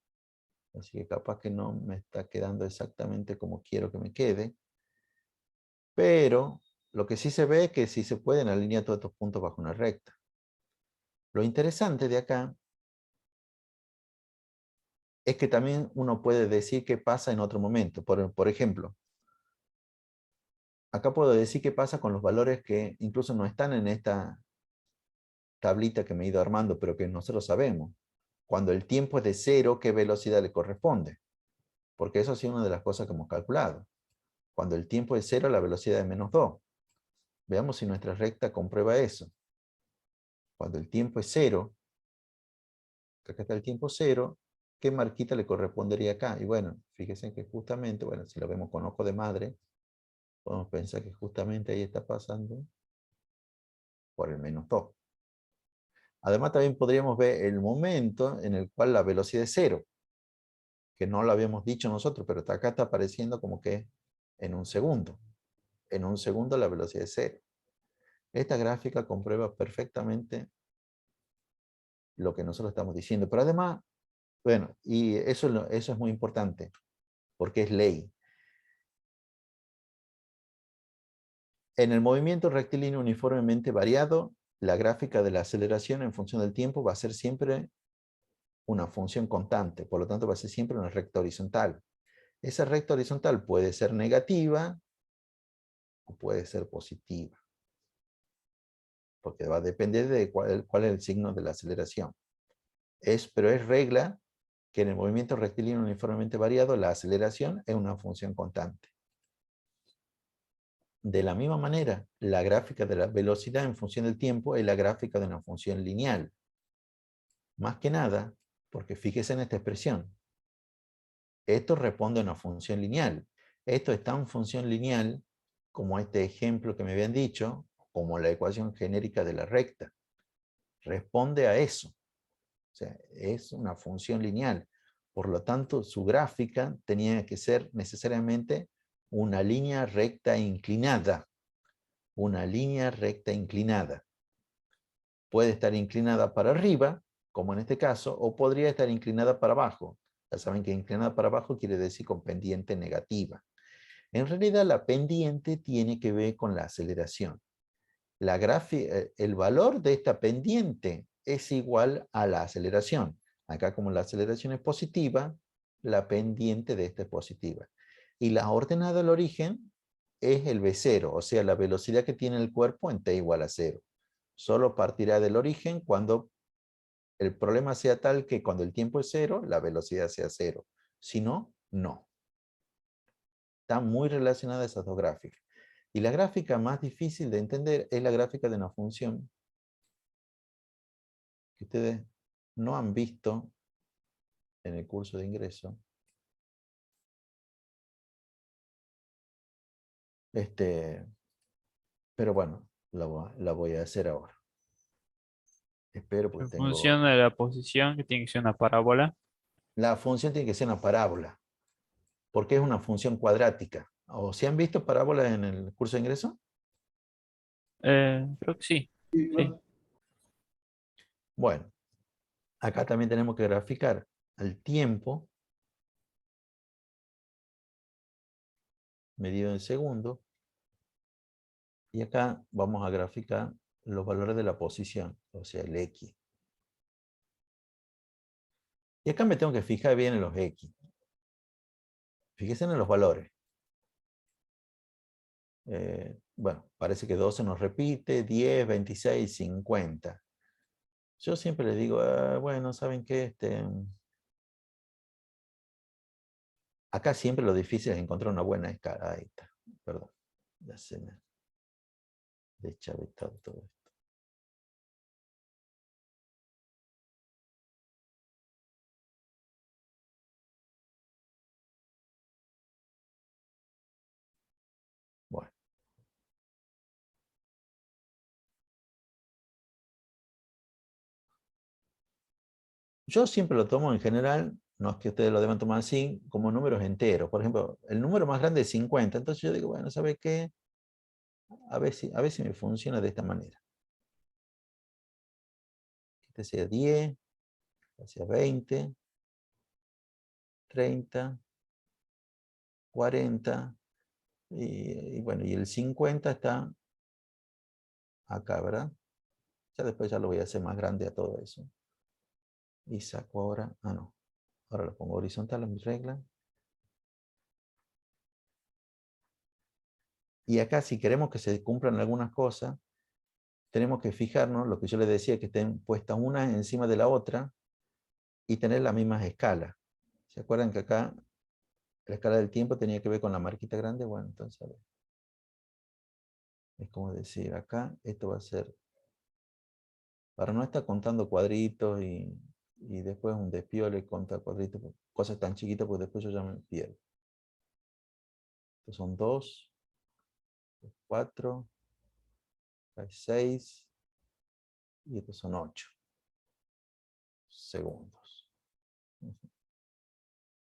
Así que capaz que no me está quedando exactamente como quiero que me quede. Pero lo que sí se ve es que sí se pueden alinear todos estos puntos bajo una recta. Lo interesante de acá es que también uno puede decir qué pasa en otro momento. Por ejemplo, acá puedo decir qué pasa con los valores que incluso no están en esta tablita que me he ido armando, pero que nosotros sabemos. Cuando el tiempo es de 0, ¿qué velocidad le corresponde? Porque eso ha sido una de las cosas que hemos calculado. Cuando el tiempo es 0, la velocidad es -2. Veamos si nuestra recta comprueba eso. Cuando el tiempo es 0, acá está el tiempo 0, ¿qué marquita le correspondería acá? Y bueno, fíjense que justamente, bueno, si lo vemos con ojo de madre, podemos pensar que justamente ahí está pasando por el -2. Además también podríamos ver el momento en el cual la velocidad es 0, que no lo habíamos dicho nosotros, pero acá está apareciendo como que en un segundo. En un segundo la velocidad es 0. Esta gráfica comprueba perfectamente lo que nosotros estamos diciendo. Pero además, bueno, y eso es muy importante, porque es ley. En el movimiento rectilíneo uniformemente variado, la gráfica de la aceleración en función del tiempo va a ser siempre una función constante, por lo tanto va a ser siempre una recta horizontal. Esa recta horizontal puede ser negativa o puede ser positiva, porque va a depender de cuál es el signo de la aceleración. Pero es regla que en el movimiento rectilíneo uniformemente variado la aceleración es una función constante. De la misma manera, la gráfica de la velocidad en función del tiempo es la gráfica de una función lineal. Más que nada, porque fíjese en esta expresión. Esto responde a una función lineal. Esto es tan función lineal como este ejemplo que me habían dicho, como la ecuación genérica de la recta. Responde a eso. O sea, es una función lineal. Por lo tanto, su gráfica tenía que ser necesariamente una línea recta inclinada. Una línea recta inclinada. Puede estar inclinada para arriba, como en este caso, o podría estar inclinada para abajo. Ya saben que inclinada para abajo quiere decir con pendiente negativa. En realidad la pendiente tiene que ver con la aceleración. El valor de esta pendiente es igual a la aceleración. Acá como la aceleración es positiva, la pendiente de esta es positiva. Y la ordenada del origen es el v0, o sea, la velocidad que tiene el cuerpo en t igual a 0. Solo partirá del origen cuando el problema sea tal que cuando el tiempo es 0, la velocidad sea 0. Si no, no. Están muy relacionadas esas dos gráficas. Y la gráfica más difícil de entender es la gráfica de una función que ustedes no han visto en el curso de ingreso. Pero bueno, la voy a hacer ahora. Espero porque En tengo... función de la posición, que tiene que ser una parábola. La función tiene que ser una parábola, porque es una función cuadrática. ¿O si han visto parábolas en el curso de ingreso? Creo que sí. Sí, Sí. profe. Bueno, acá también tenemos que graficar el tiempo medido en segundos. Y acá vamos a graficar los valores de la posición, o sea, el X. Y acá me tengo que fijar bien en los X. Fíjense en los valores. Bueno, parece que 12 nos repite, 10, 26, 50. Yo siempre les digo, bueno, ¿saben qué? Acá siempre lo difícil es encontrar una buena escala. Ahí está, perdón. Ya se me... deschavetado todo esto. Bueno. Yo siempre lo tomo en general, no es que ustedes lo deban tomar así, como números enteros. Por ejemplo, el número más grande es 50. Entonces yo digo, bueno, ¿sabe qué? A ver si me funciona de esta manera. Este sea 10, este sea 20, 30, 40, y bueno, y el 50 está acá, ¿verdad? Ya después ya lo voy a hacer más grande a todo eso. Y saco ahora, no. Ahora lo pongo horizontal en mi regla. Y acá si queremos que se cumplan algunas cosas, tenemos que fijarnos, lo que yo les decía, que estén puestas una encima de la otra y tener las mismas escalas. ¿Se acuerdan que acá la escala del tiempo tenía que ver con la marquita grande? Bueno, entonces a ver. Es como decir, acá esto va a ser, para no estar contando cuadritos y después un despiole contar cuadritos, cosas tan chiquitas, pues después yo ya me pierdo. Estos son 2, 4, 6 y estos son 8 segundos.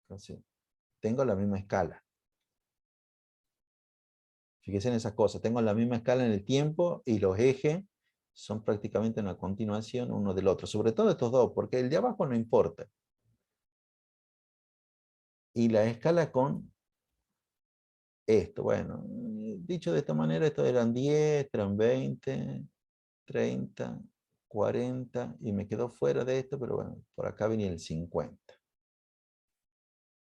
Entonces, tengo la misma escala. Fíjense en esas cosas, tengo la misma escala en el tiempo y los ejes son prácticamente una continuación uno del otro. Sobre todo estos dos, porque el de abajo no importa. Y la escala con esto, bueno, dicho de esta manera, estos eran 10, eran 20, 30, 40, y me quedó fuera de esto, pero bueno, por acá venía el 50.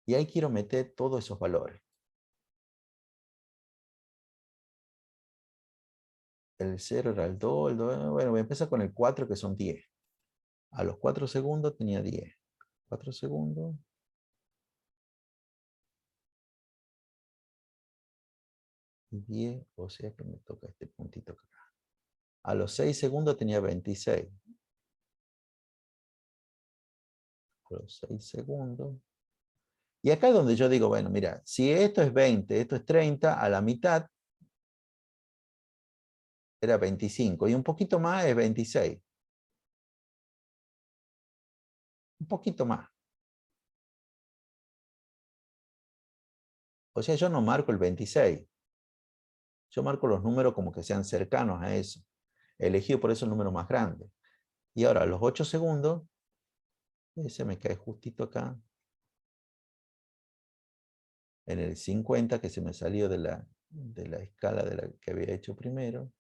Y ahí quiero meter todos esos valores. El 0 era el 2, el 2, bueno, voy a empezar con el 4, que son 10. A los 4 segundos tenía 10. 4 segundos. Y 10, o sea que me toca este puntito acá. A los 6 segundos tenía 26. A los 6 segundos. Y acá es donde yo digo, bueno, mira, si esto es 20, esto es 30, a la mitad era 25. Y un poquito más es 26. Un poquito más. O sea, yo no marco el 26. Yo marco los números como que sean cercanos a eso. He elegido por eso el número más grande. Y ahora a los 8 segundos, ese me cae justito acá. En el 50, que se me salió de la escala de la que había hecho primero.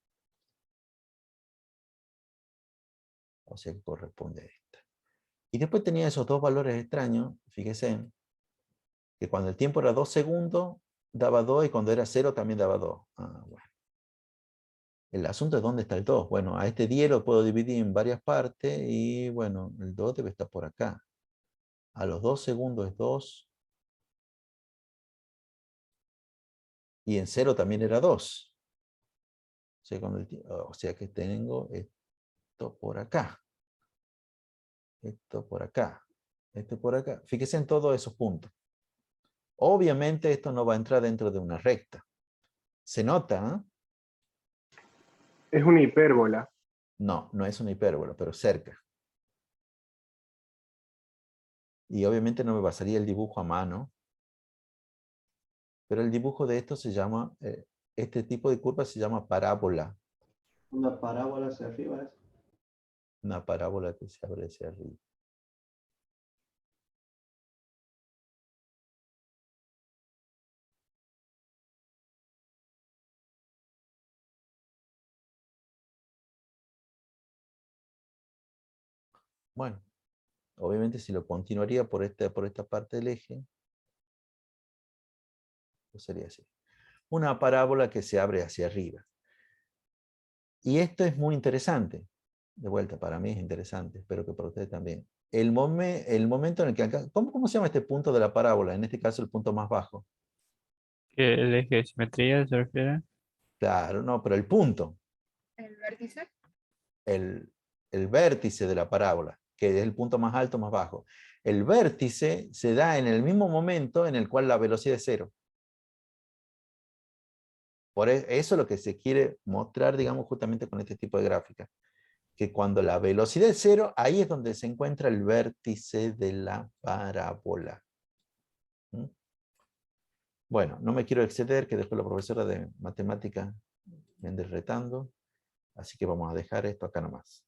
O sea que corresponde a esta. Y después tenía esos dos valores extraños, fíjense, que cuando el tiempo era 2 segundos, daba 2, y cuando era 0 también daba 2. Bueno. El asunto es dónde está el 2. Bueno, a este 10 lo puedo dividir en varias partes y bueno, el 2 debe estar por acá. A los 2 segundos es 2. Y en 0 también era 2. O sea que tengo esto por acá. Esto por acá. Esto por acá. Fíjense en todos esos puntos. Obviamente esto no va a entrar dentro de una recta. ¿Se nota? Es una hipérbola. No, no es una hipérbola, pero cerca. Y obviamente no me basaría el dibujo a mano. Pero el dibujo de esto se llama, este tipo de curva se llama parábola. Una parábola hacia arriba es. Una parábola que se abre hacia arriba. Bueno, obviamente si lo continuaría por esta parte del eje, pues sería así. Una parábola que se abre hacia arriba. Y esto es muy interesante. De vuelta, para mí es interesante, espero que para ustedes también. El momento en el que ¿cómo se llama este punto de la parábola? En este caso el punto más bajo. ¿Que el eje de simetría se refiere? Claro, no, pero el punto. vértice? El vértice de la parábola, que es el punto más alto, más bajo. El vértice se da en el mismo momento en el cual la velocidad es cero. Por eso es lo que se quiere mostrar, digamos, justamente con este tipo de gráfica. Que cuando la velocidad es cero, ahí es donde se encuentra el vértice de la parábola. ¿Mm? Bueno, no me quiero exceder, que después la profesora de matemática me ande retando. Así que vamos a dejar esto acá nomás.